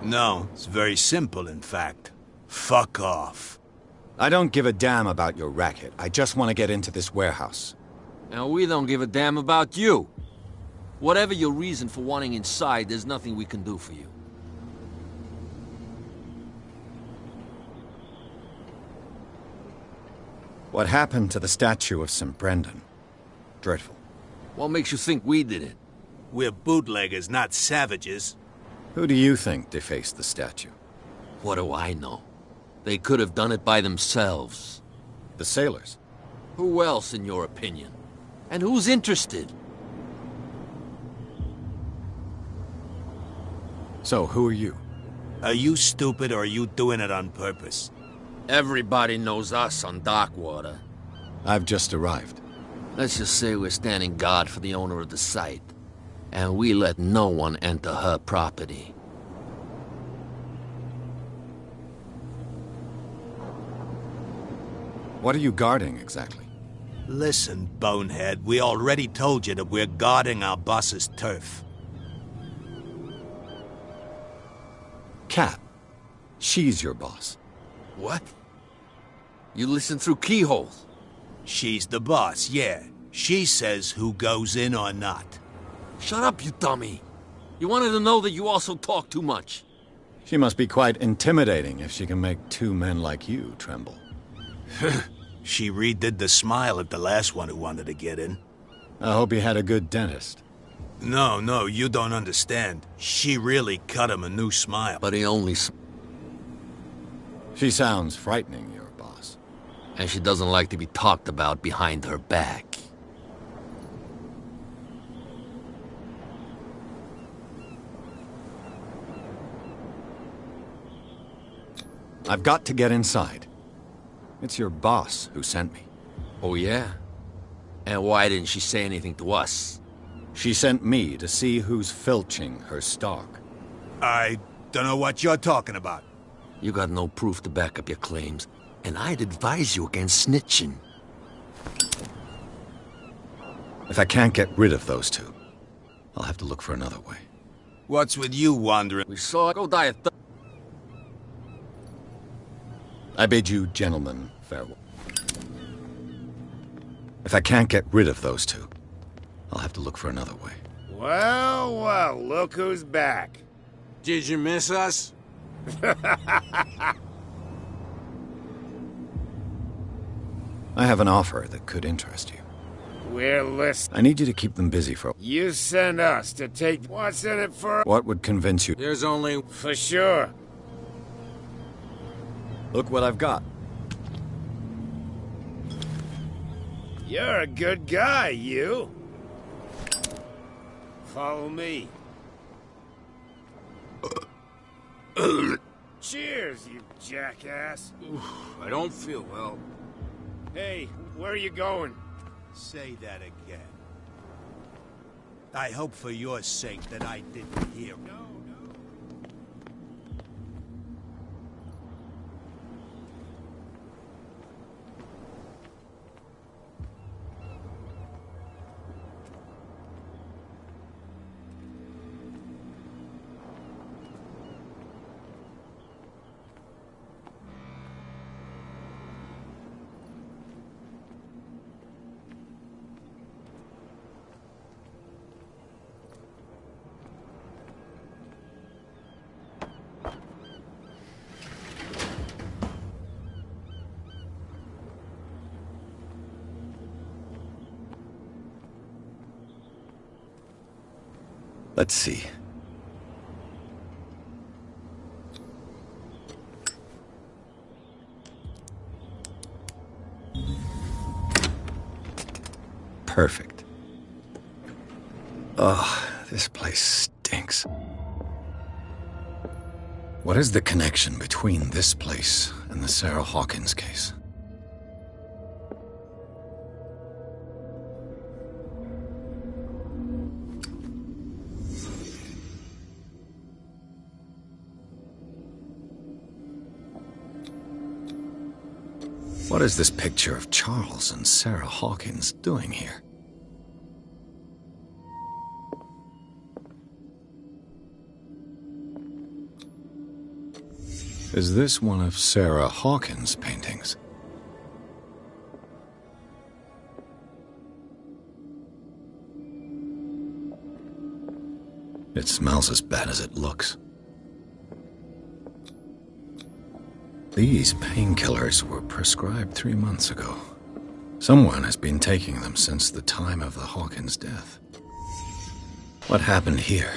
No, it's very simple, in fact. Fuck off. I don't give a damn about your racket. I just want to get into this warehouse. And we don't give a damn about you. Whatever your reason for wanting inside, there's nothing we can do for you. What happened to the statue of St. Brendan? Dreadful. What makes you think we did it? We're bootleggers, not savages. Who do you think defaced the statue? What do I know? They could have done it by themselves. The sailors? Who else, in your opinion? And who's interested? So, who are you? Are you stupid or are you doing it on purpose? Everybody knows us on Darkwater. I've just arrived. Let's just say we're standing guard for the owner of the site. And we let no one enter her property. What are you guarding, exactly? Listen, bonehead, we already told you that we're guarding our boss's turf. Cat. She's your boss. What? You listen through keyholes? She's the boss, yeah. She says who goes in or not. Shut up, you dummy. You wanted to know that you also talk too much. She must be quite intimidating if she can make two men like you tremble. She redid the smile at the last one who wanted to get in. I hope he had a good dentist. No, you don't understand. She really cut him a new smile. But he only... She sounds frightening, your boss. And she doesn't like to be talked about behind her back. I've got to get inside. It's your boss who sent me. Oh, yeah? And why didn't she say anything to us? She sent me to see who's filching her stock. I don't know what you're talking about. You got no proof to back up your claims, and I'd advise you against snitching. If I can't get rid of those two, I'll have to look for another way. What's with you wandering? We saw it. Go die of I bid you, gentlemen, farewell. If I can't get rid of those two, I'll have to look for another way. Well, look who's back. Did you miss us? I have an offer that could interest you. We're listening. I need you to keep them busy for... You send us to take... What's in it for... What would convince you? There's only... For sure. Look what I've got. You're a good guy, you. Follow me. Cheers, you jackass. I don't feel well. Hey, where are you going? Say that again. I hope for your sake that I didn't hear. No. Let's see. Perfect. Oh, this place stinks. What is the connection between this place and the Sarah Hawkins case? What is this picture of Charles and Sarah Hawkins doing here? Is this one of Sarah Hawkins' paintings? It smells as bad as it looks. These painkillers were prescribed 3 months ago. Someone has been taking them since the time of the Hawkins death. What happened here?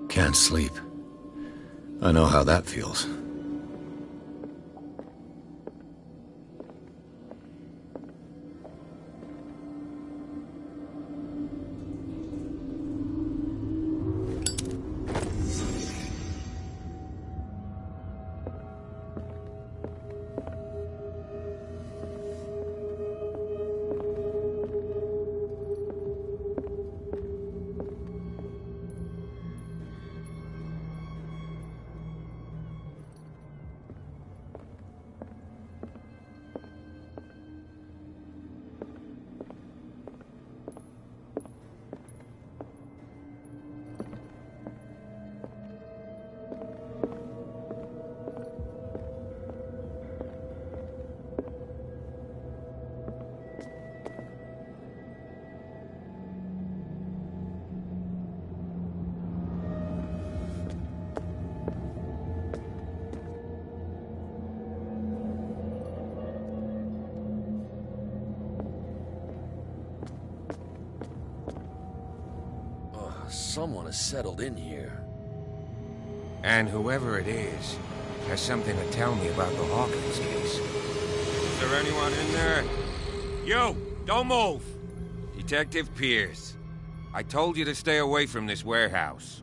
Can't sleep. I know how that feels. Someone has settled in here. And whoever it is has something to tell me about the Hawkins case. Is there anyone in there? You! Don't move! Detective Pierce. I told you to stay away from this warehouse.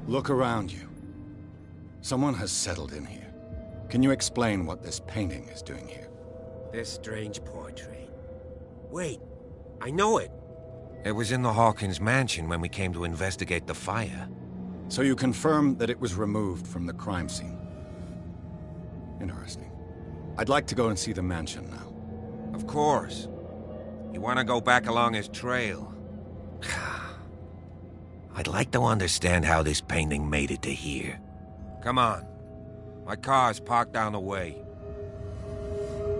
Look around you. Someone has settled in here. Can you explain what this painting is doing here? This strange portrait. Wait, I know it. It was in the Hawkins mansion when we came to investigate the fire. So you confirm that it was removed from the crime scene? Interesting. I'd like to go and see the mansion now. Of course. You want to go back along his trail? I'd like to understand how this painting made it to here. Come on. My car's parked down the way.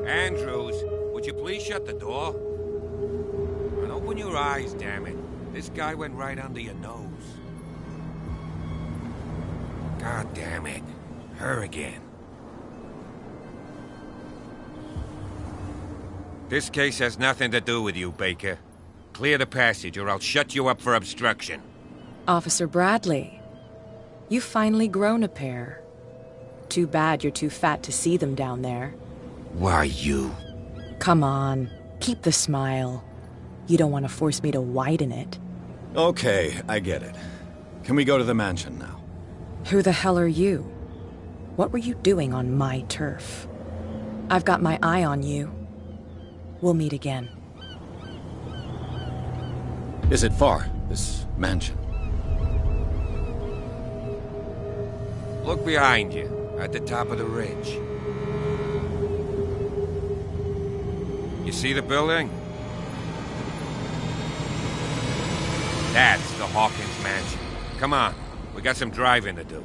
Andrews, would you please shut the door? And open your eyes, damn it. This guy went right under your nose. God damn it. Her again. This case has nothing to do with you, Baker. Clear the passage or I'll shut you up for obstruction. Officer Bradley, you've finally grown a pair. Too bad you're too fat to see them down there. Why, you? Come on, keep the smile. You don't want to force me to widen it. Okay, I get it. Can we go to the mansion now? Who the hell are you? What were you doing on my turf? I've got my eye on you. We'll meet again. Is it far, this mansion? Look behind you, at the top of the ridge. You see the building? That's the Hawkins mansion. Come on, we got some driving to do.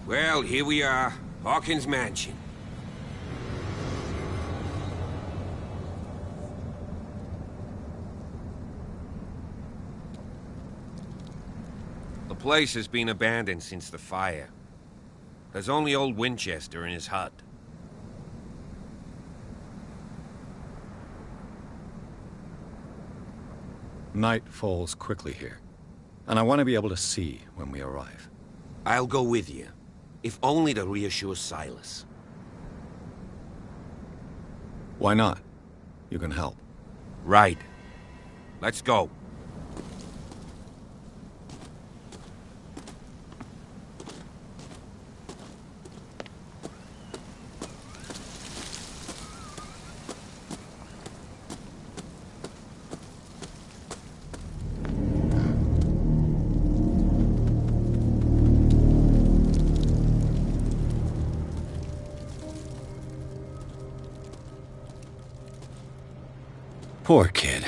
Well, here we are. Hawkins Mansion. The place has been abandoned since the fire. There's only old Winchester in his hut. Night falls quickly here, and I want to be able to see when we arrive. I'll go with you, if only to reassure Silas. Why not? You can help. Right. Let's go. Poor kid.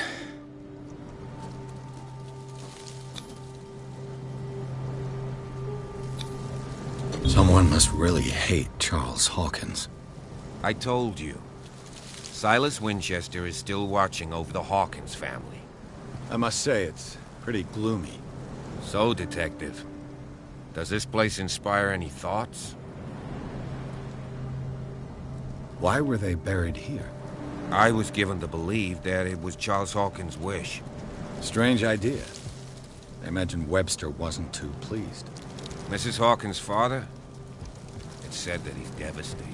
Someone must really hate Charles Hawkins. I told you. Silas Winchester is still watching over the Hawkins family. I must say, it's pretty gloomy. So, Detective, does this place inspire any thoughts? Why were they buried here? I was given to believe that it was Charles Hawkins' wish. Strange idea. I imagine Webster wasn't too pleased. Mrs. Hawkins' father? It's said that he's devastated.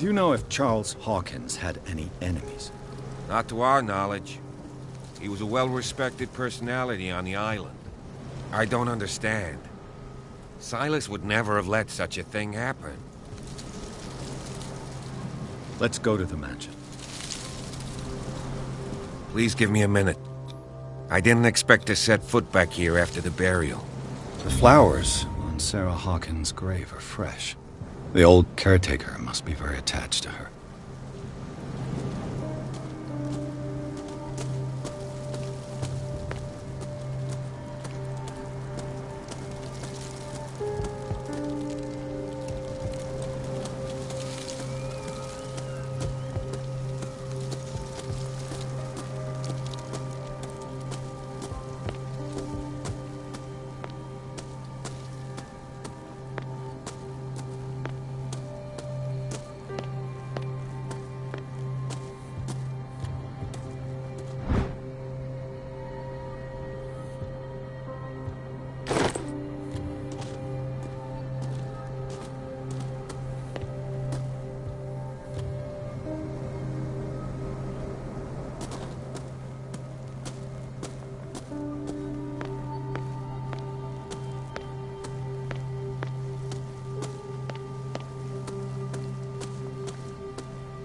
Do you know if Charles Hawkins had any enemies? Not to our knowledge. He was a well-respected personality on the island. I don't understand. Silas would never have let such a thing happen. Let's go to the mansion. Please give me a minute. I didn't expect to set foot back here after the burial. The flowers on Sarah Hawkins' grave are fresh. The old caretaker must be very attached to her.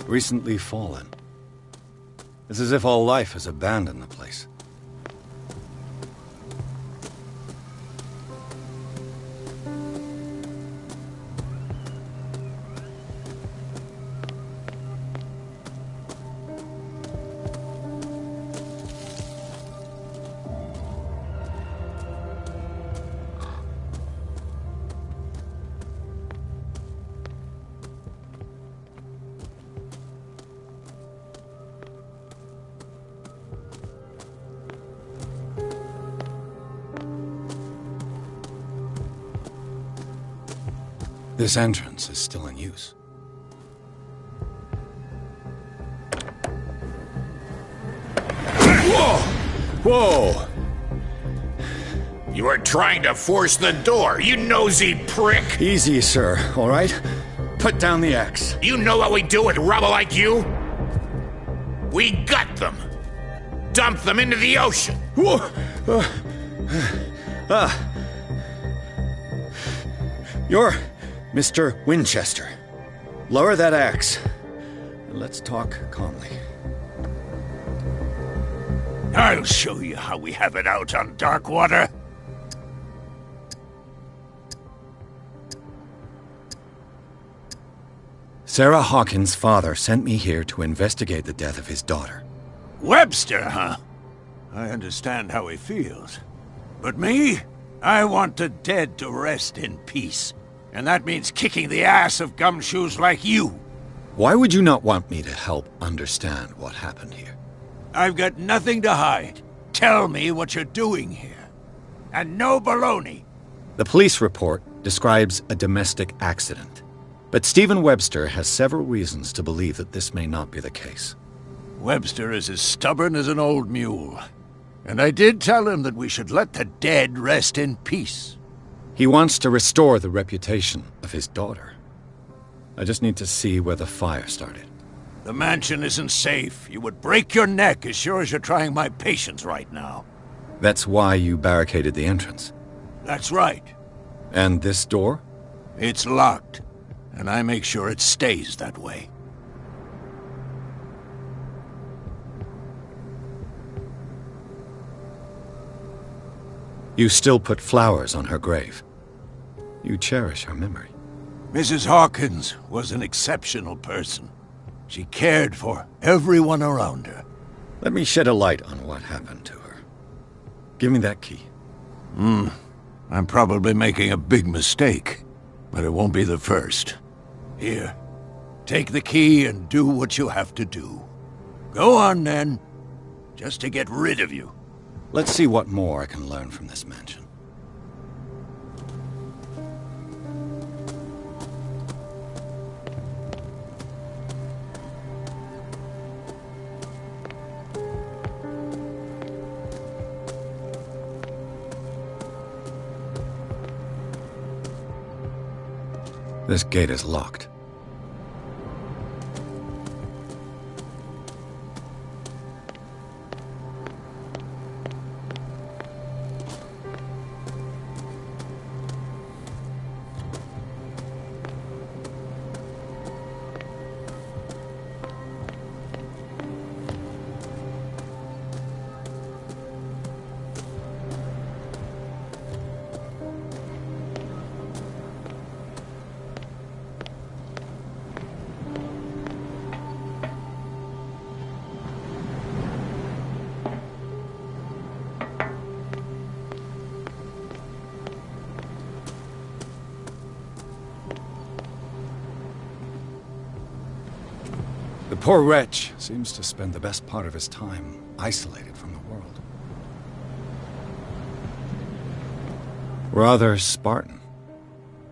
Recently fallen. It's as if all life has abandoned the place. This entrance is still in use. Whoa! Whoa! You were trying to force the door, you nosy prick! Easy, sir, all right? Put down the axe. You know what we do with rubble like you? We gut them. Dump them into the ocean. Whoa! You're Mr. Winchester. Lower that axe. Let's talk calmly. I'll show you how we have it out on Darkwater. Sarah Hawkins' father sent me here to investigate the death of his daughter. Webster, huh? I understand how he feels. But me? I want the dead to rest in peace. And that means kicking the ass of gumshoes like you. Why would you not want me to help understand what happened here? I've got nothing to hide. Tell me what you're doing here. And no baloney. The police report describes a domestic accident. But Stephen Webster has several reasons to believe that this may not be the case. Webster is as stubborn as an old mule. And I did tell him that we should let the dead rest in peace. He wants to restore the reputation of his daughter. I just need to see where the fire started. The mansion isn't safe. You would break your neck as sure as you're trying my patience right now. That's why you barricaded the entrance. That's right. And this door? It's locked, and I make sure it stays that way. You still put flowers on her grave. You cherish her memory. Mrs. Hawkins was an exceptional person. She cared for everyone around her. Let me shed a light on what happened to her. Give me that key. I'm probably making a big mistake, but it won't be the first. Here, take the key and do what you have to do. Go on, then, just to get rid of you. Let's see what more I can learn from this mansion. This gate is locked. poor wretch seems to spend the best part of his time isolated from the world. Rather Spartan.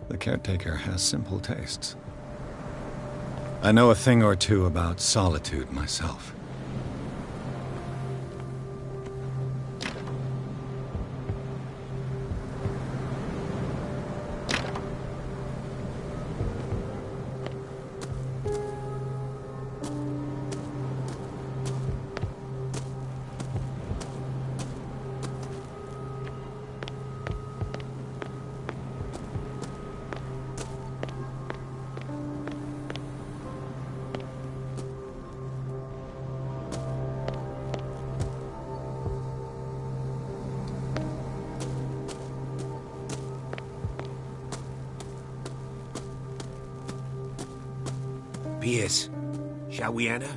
The caretaker has simple tastes. I know a thing or two about solitude myself. Pierce, shall we enter?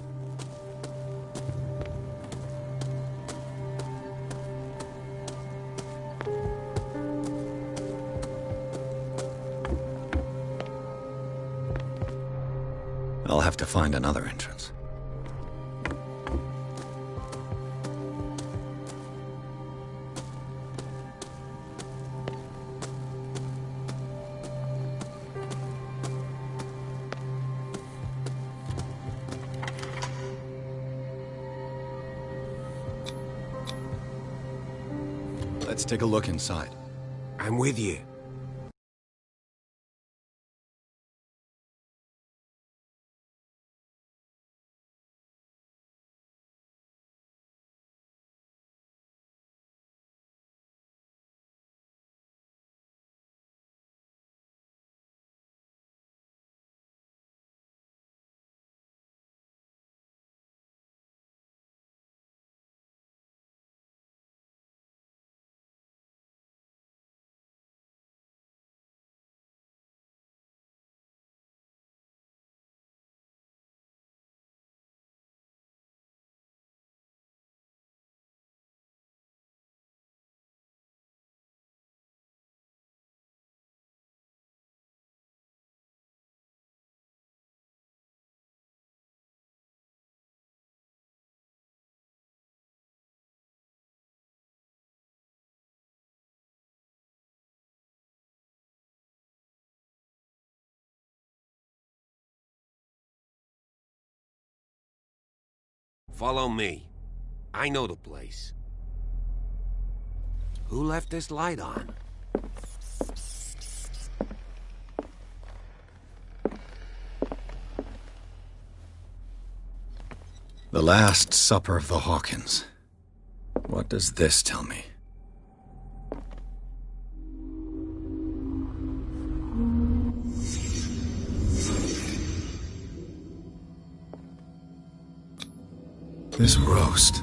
I'll have to find another entrance. Let's take a look inside. I'm with you. Follow me. I know the place. Who left this light on? The Last Supper of the Hawkins. What does this tell me? This roast.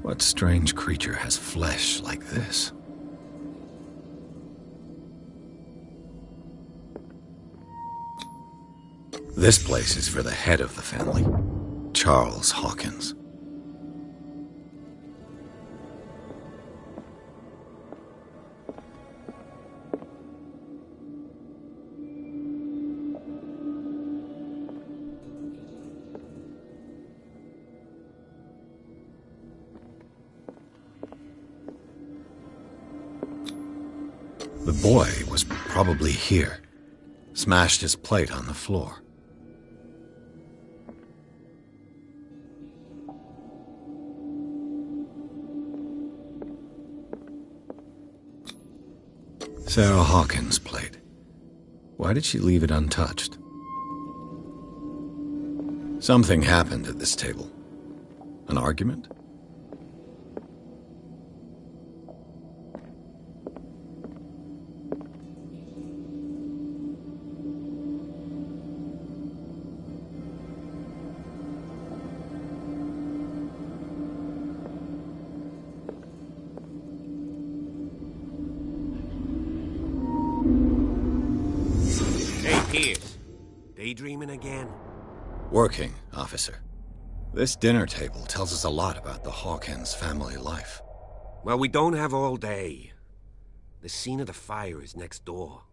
What strange creature has flesh like this? This place is for the head of the family, Charles Hawkins. The boy was probably here. Smashed his plate on the floor. Sarah Hawkins' plate. Why did she leave it untouched? Something happened at this table. An argument? Pierce, daydreaming again? Working, officer. This dinner table tells us a lot about the Hawkins family life. Well, we don't have all day. The scene of the fire is next door.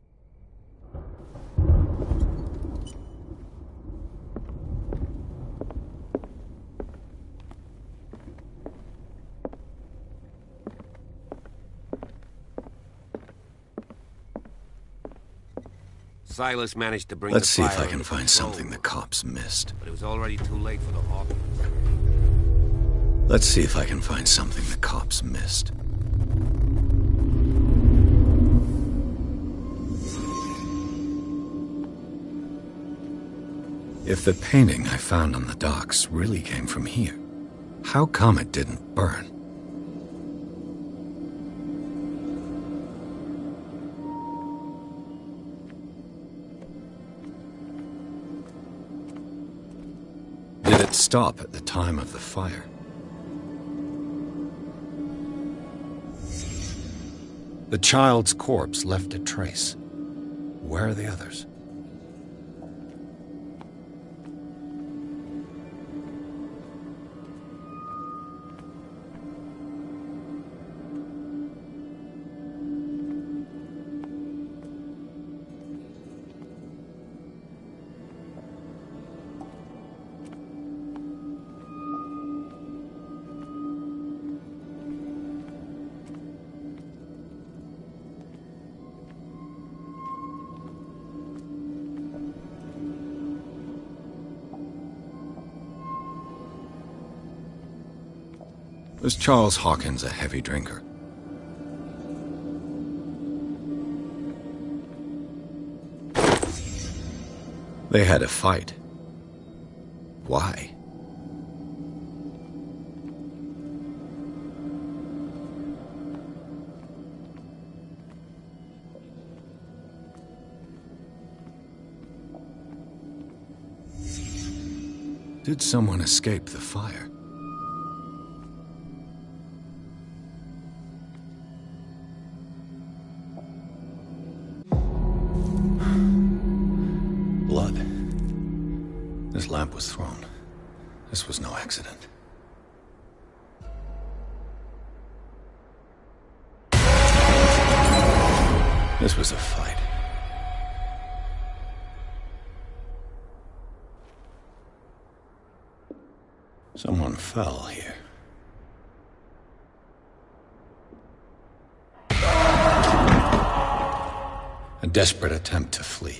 Silas managed to bring Let's the see fire if I can under find control, something the cops missed. but it was already too late for the Hawkins. Let's see if I can find something the cops missed. If the painting I found on the docks really came from here, how come it didn't burn? Did it stop at the time of the fire? The child's corpse left a trace. Where are the others? Was Charles Hawkins a heavy drinker? They had a fight. Why? Did someone escape the fire? Blood. This lamp was thrown. This was no accident. This was a fight. Someone fell here. A desperate attempt to flee.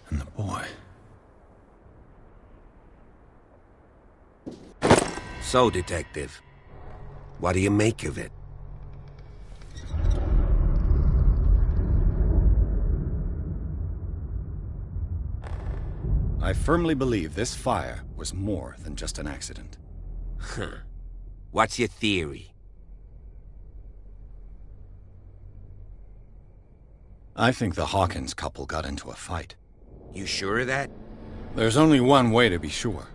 And the boy. So, Detective, what do you make of it? I firmly believe this fire was more than just an accident. Huh. What's your theory? I think the Hawkins couple got into a fight. You sure of that? There's only one way to be sure.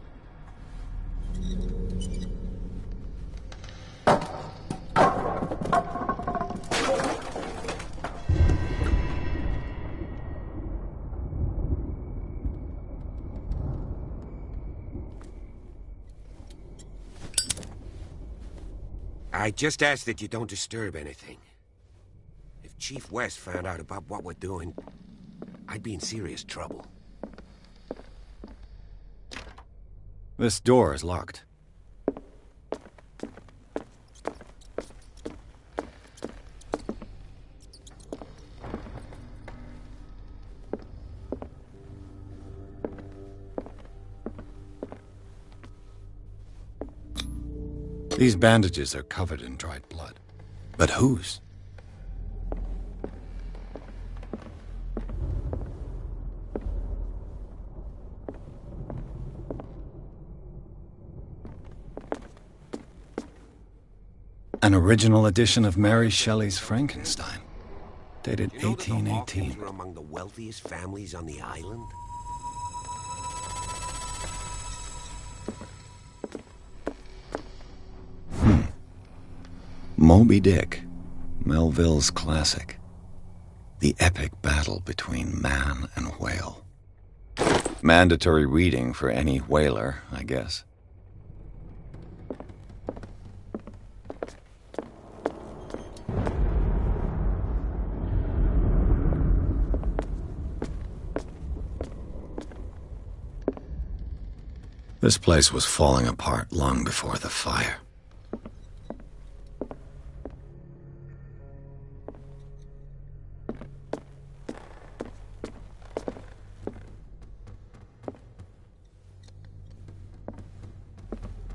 I just ask that you don't disturb anything. If Chief West found out about what we're doing, I'd be in serious trouble. This door is locked. These bandages are covered in dried blood. But whose? An original edition of Mary Shelley's Frankenstein, dated You know that the 1818. Hawkins were among the wealthiest families on the island? Moby Dick, Melville's classic. The epic battle between man and whale. Mandatory reading for any whaler, I guess. This place was falling apart long before the fire.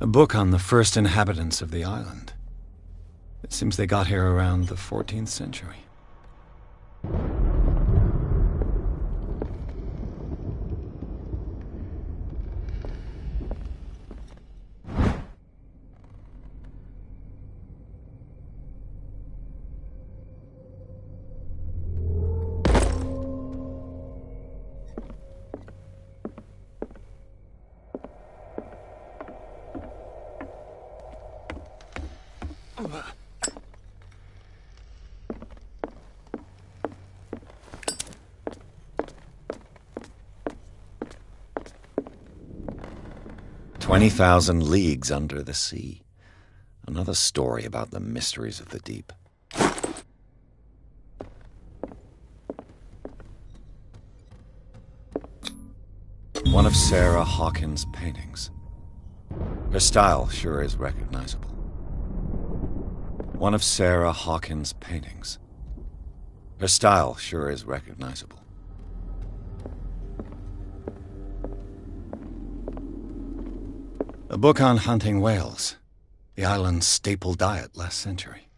A book on the first inhabitants of the island. It seems they got here around the 14th century. "20,000 leagues under the sea." Another story about the mysteries of the deep. One of Sarah Hawkins' paintings. Her style sure is recognizable. One of Sarah Hawkins' paintings. Her style sure is recognizable. A book on hunting whales, the island's staple diet last century.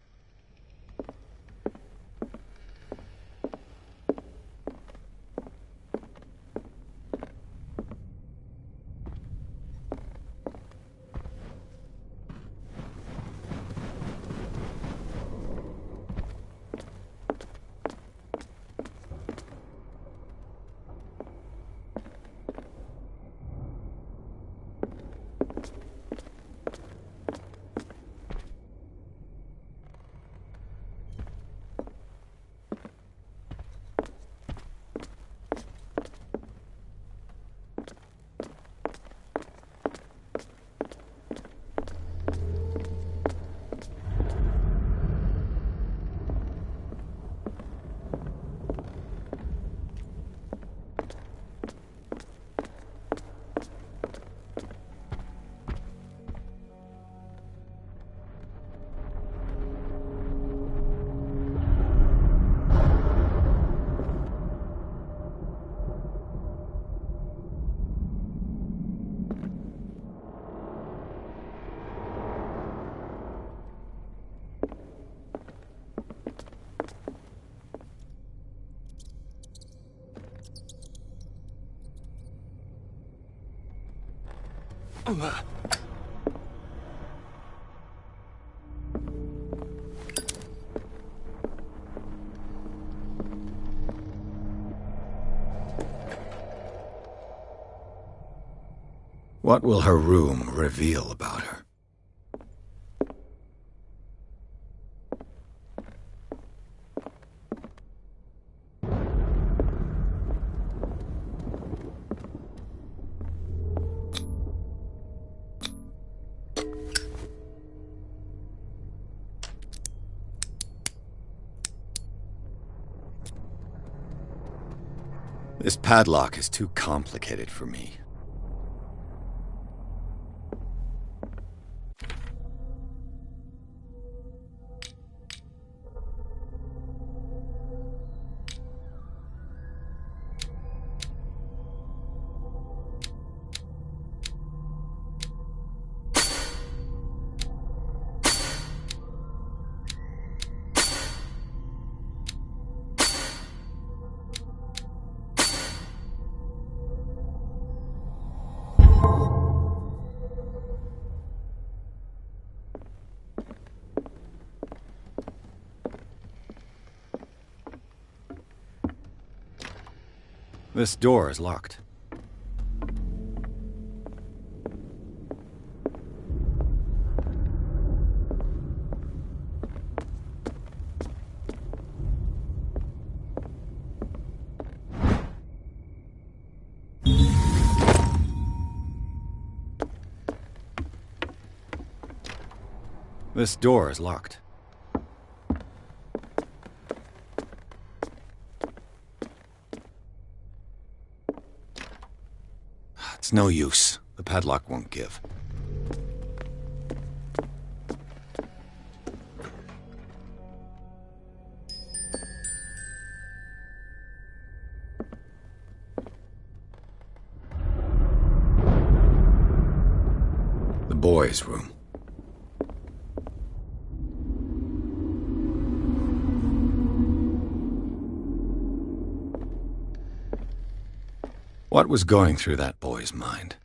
What will her room reveal about her? This padlock is too complicated for me. This door is locked. This door is locked. It's no use. The padlock won't give. The boys' room. What was going through that boy's mind?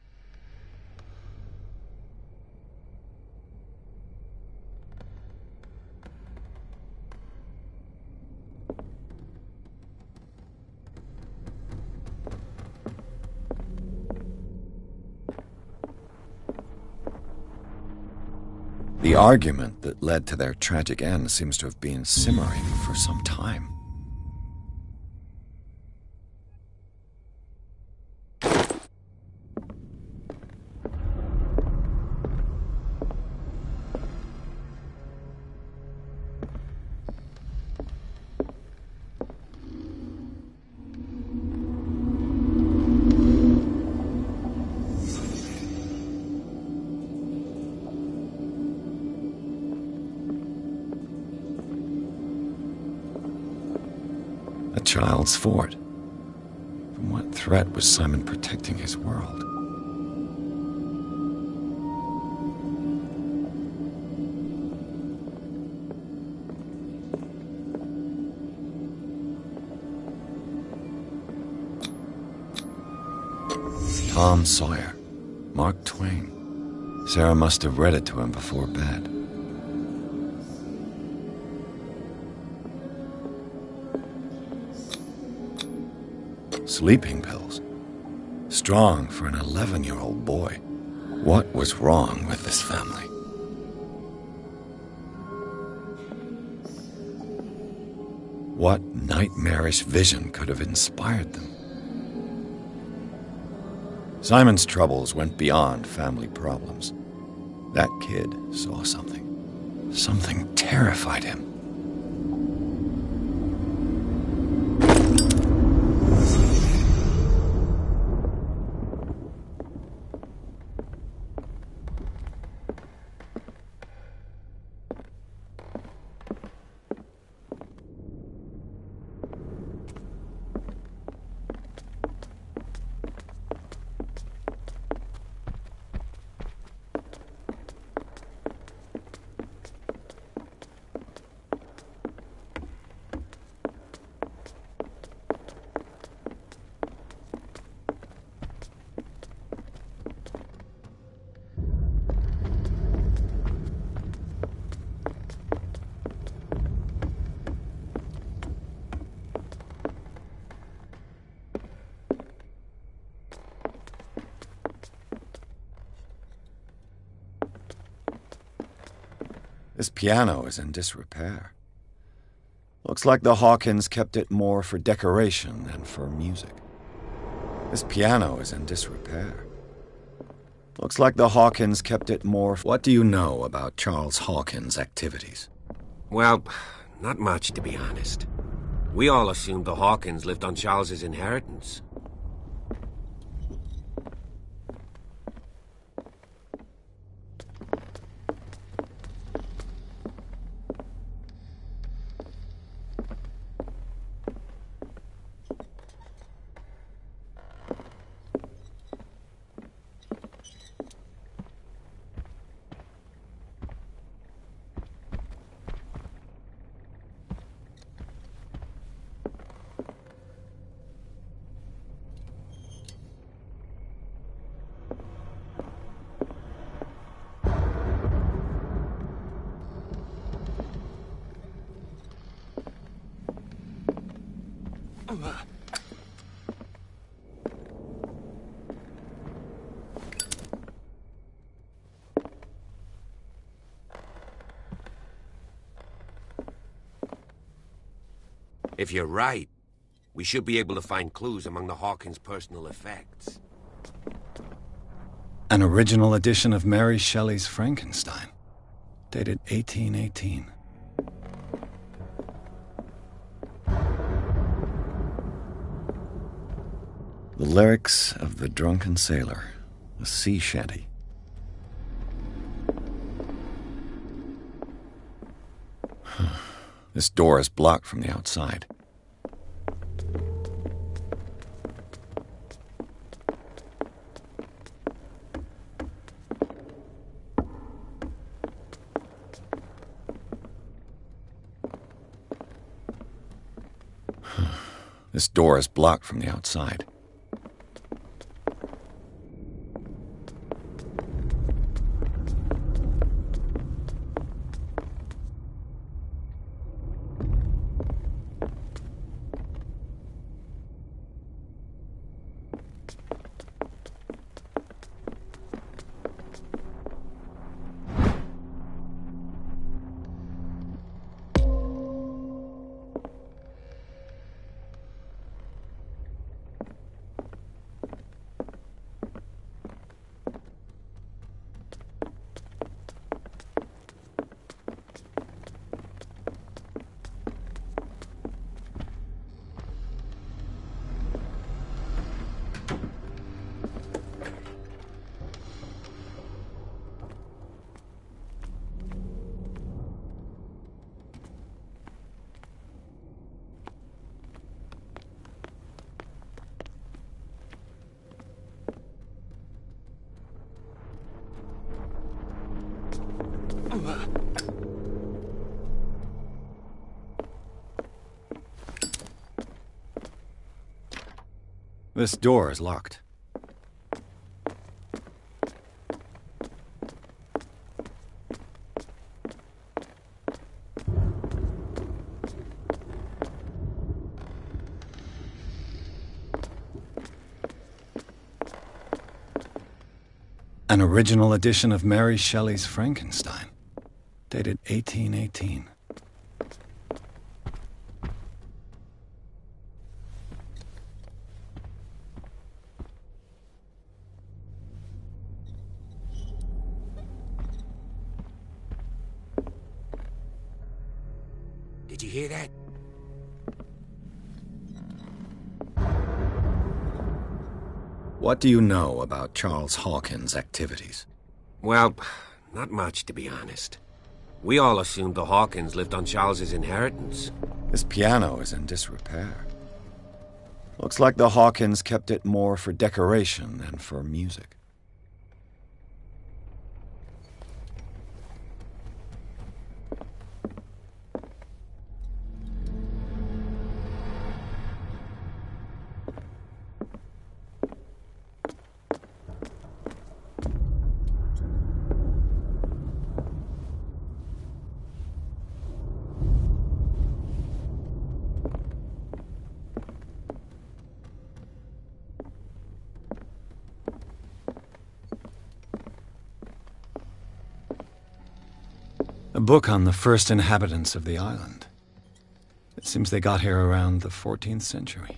The argument that led to their tragic end seems to have been simmering for some time. A child's fort. From what threat was Simon protecting his world? Tom Sawyer, Mark Twain. Sarah must have read it to him before bed. Sleeping pills. Strong for an 11-year-old boy. What was wrong with this family? What nightmarish vision could have inspired them? Simon's troubles went beyond family problems. That kid saw something. Something terrified him. This piano is in disrepair. Looks like the Hawkins kept it more for decoration than for music. This piano is in disrepair. Looks like the Hawkins kept it more... What do you know about Charles Hawkins' activities? Well, not much, to be honest. We all assumed the Hawkins lived on Charles's inheritance. If you're right, we should be able to find clues among the Hawkins' personal effects. An original edition of Mary Shelley's Frankenstein, dated 1818. The lyrics of the drunken sailor, A sea shanty. This door is blocked from the outside. This door is blocked from the outside. This door is locked. An original edition of Mary Shelley's Frankenstein, dated 1818. Did you hear that? What do you know about Charles Hawkins' activities? Well, not much, to be honest. We all assumed the Hawkins lived on Charles's inheritance. This piano is in disrepair. Looks like the Hawkins kept it more for decoration than for music. A book on the first inhabitants of the island. It seems they got here around the 14th century.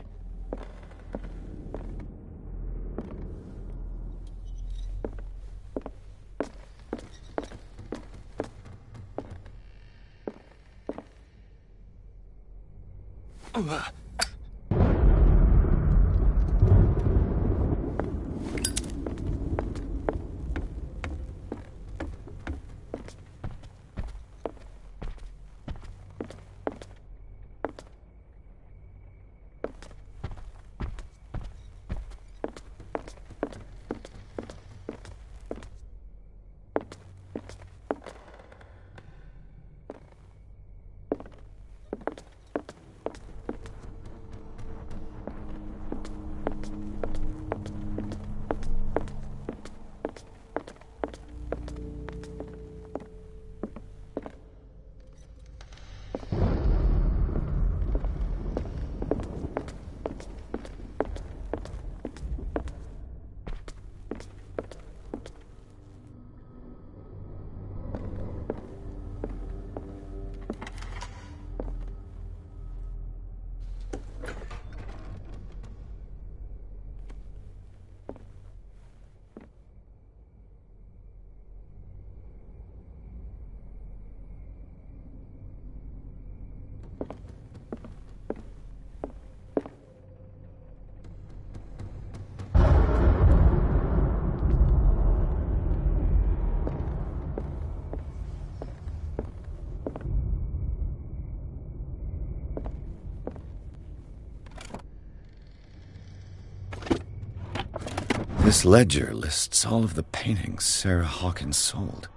This ledger lists all of the paintings Sarah Hawkins sold.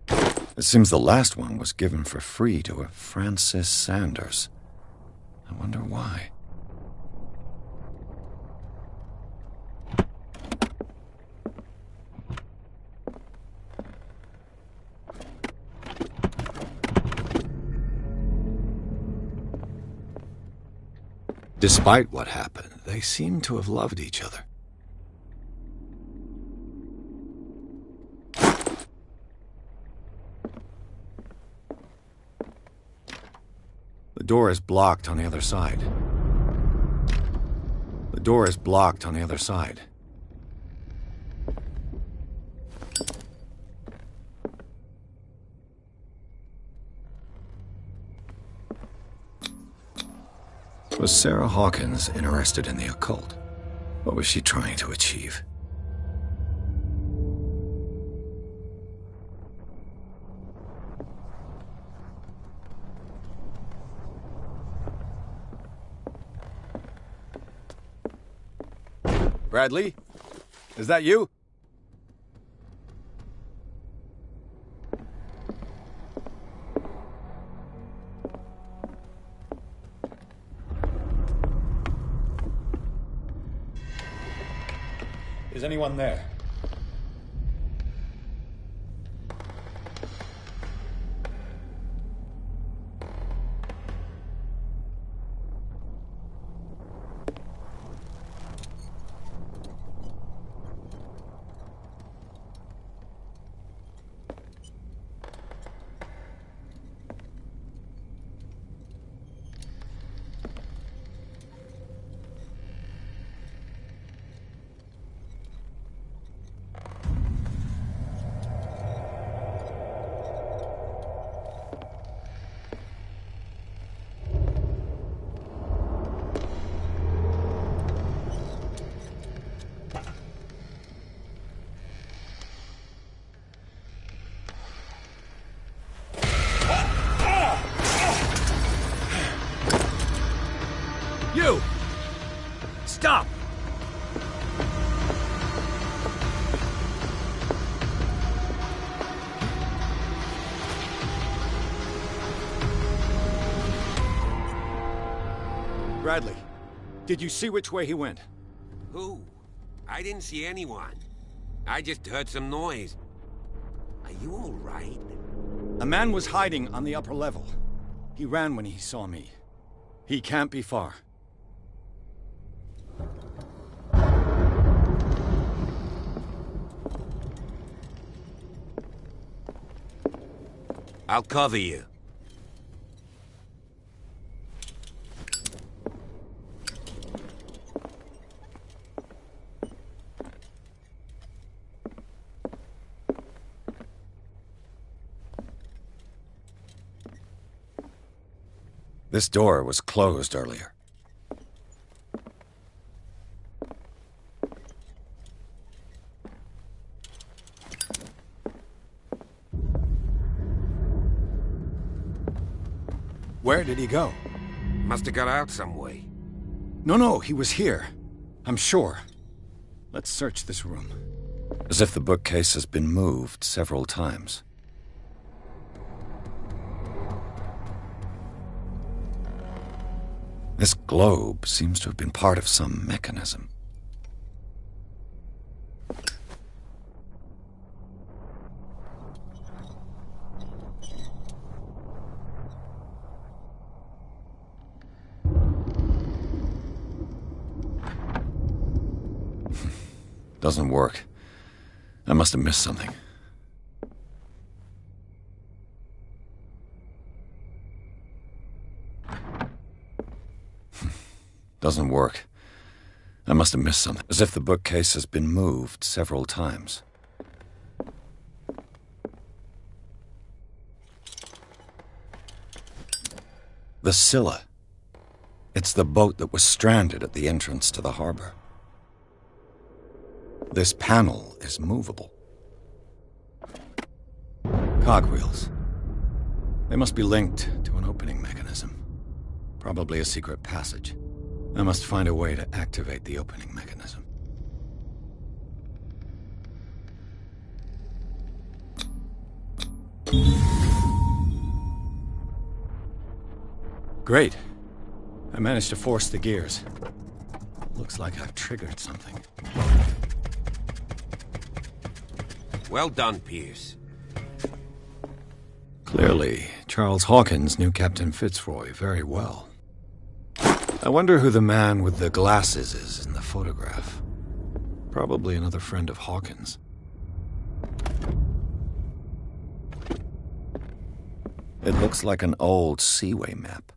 It seems the last one was given for free to a Francis Sanders. I wonder why. Despite what happened, they seem to have loved each other. The door is blocked on the other side. The door is blocked on the other side. Was Sarah Hawkins interested in the occult? What was she trying to achieve? Bradley? Is that you? Is anyone there? You! Stop! Bradley, did you see which way he went? Who? I didn't see anyone. I just heard some noise. Are you all right? A man was hiding on the upper level. He ran when he saw me. He can't be far. I'll cover you. This door was closed earlier. Where did he go? Must have got out some way. No, he was here. I'm sure. Let's search this room. As if the bookcase has been moved several times. This globe seems to have been part of some mechanism. Doesn't work. I must have missed something. Doesn't work. I must have missed something. As if the bookcase has been moved several times. The Scylla. It's the boat that was stranded at the entrance to the harbor. This panel is movable. Cogwheels. They must be linked to an opening mechanism. Probably a secret passage. I must find a way to activate the opening mechanism. Great. I managed to force the gears. Looks like I've triggered something. Well done, Pierce. Clearly, Charles Hawkins knew Captain Fitzroy very well. I wonder who the man with the glasses is in the photograph. Probably another friend of Hawkins. It looks like an old Seaway map.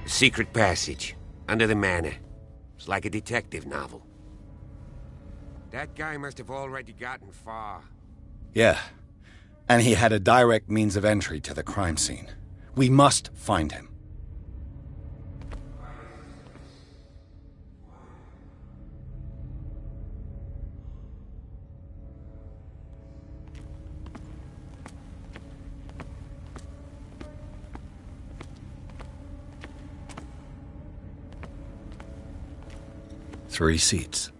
Secret passage, under the manor. It's like a detective novel. That guy must have already gotten far. Yeah, and he had a direct means of entry to the crime scene. We must find him. Three seats.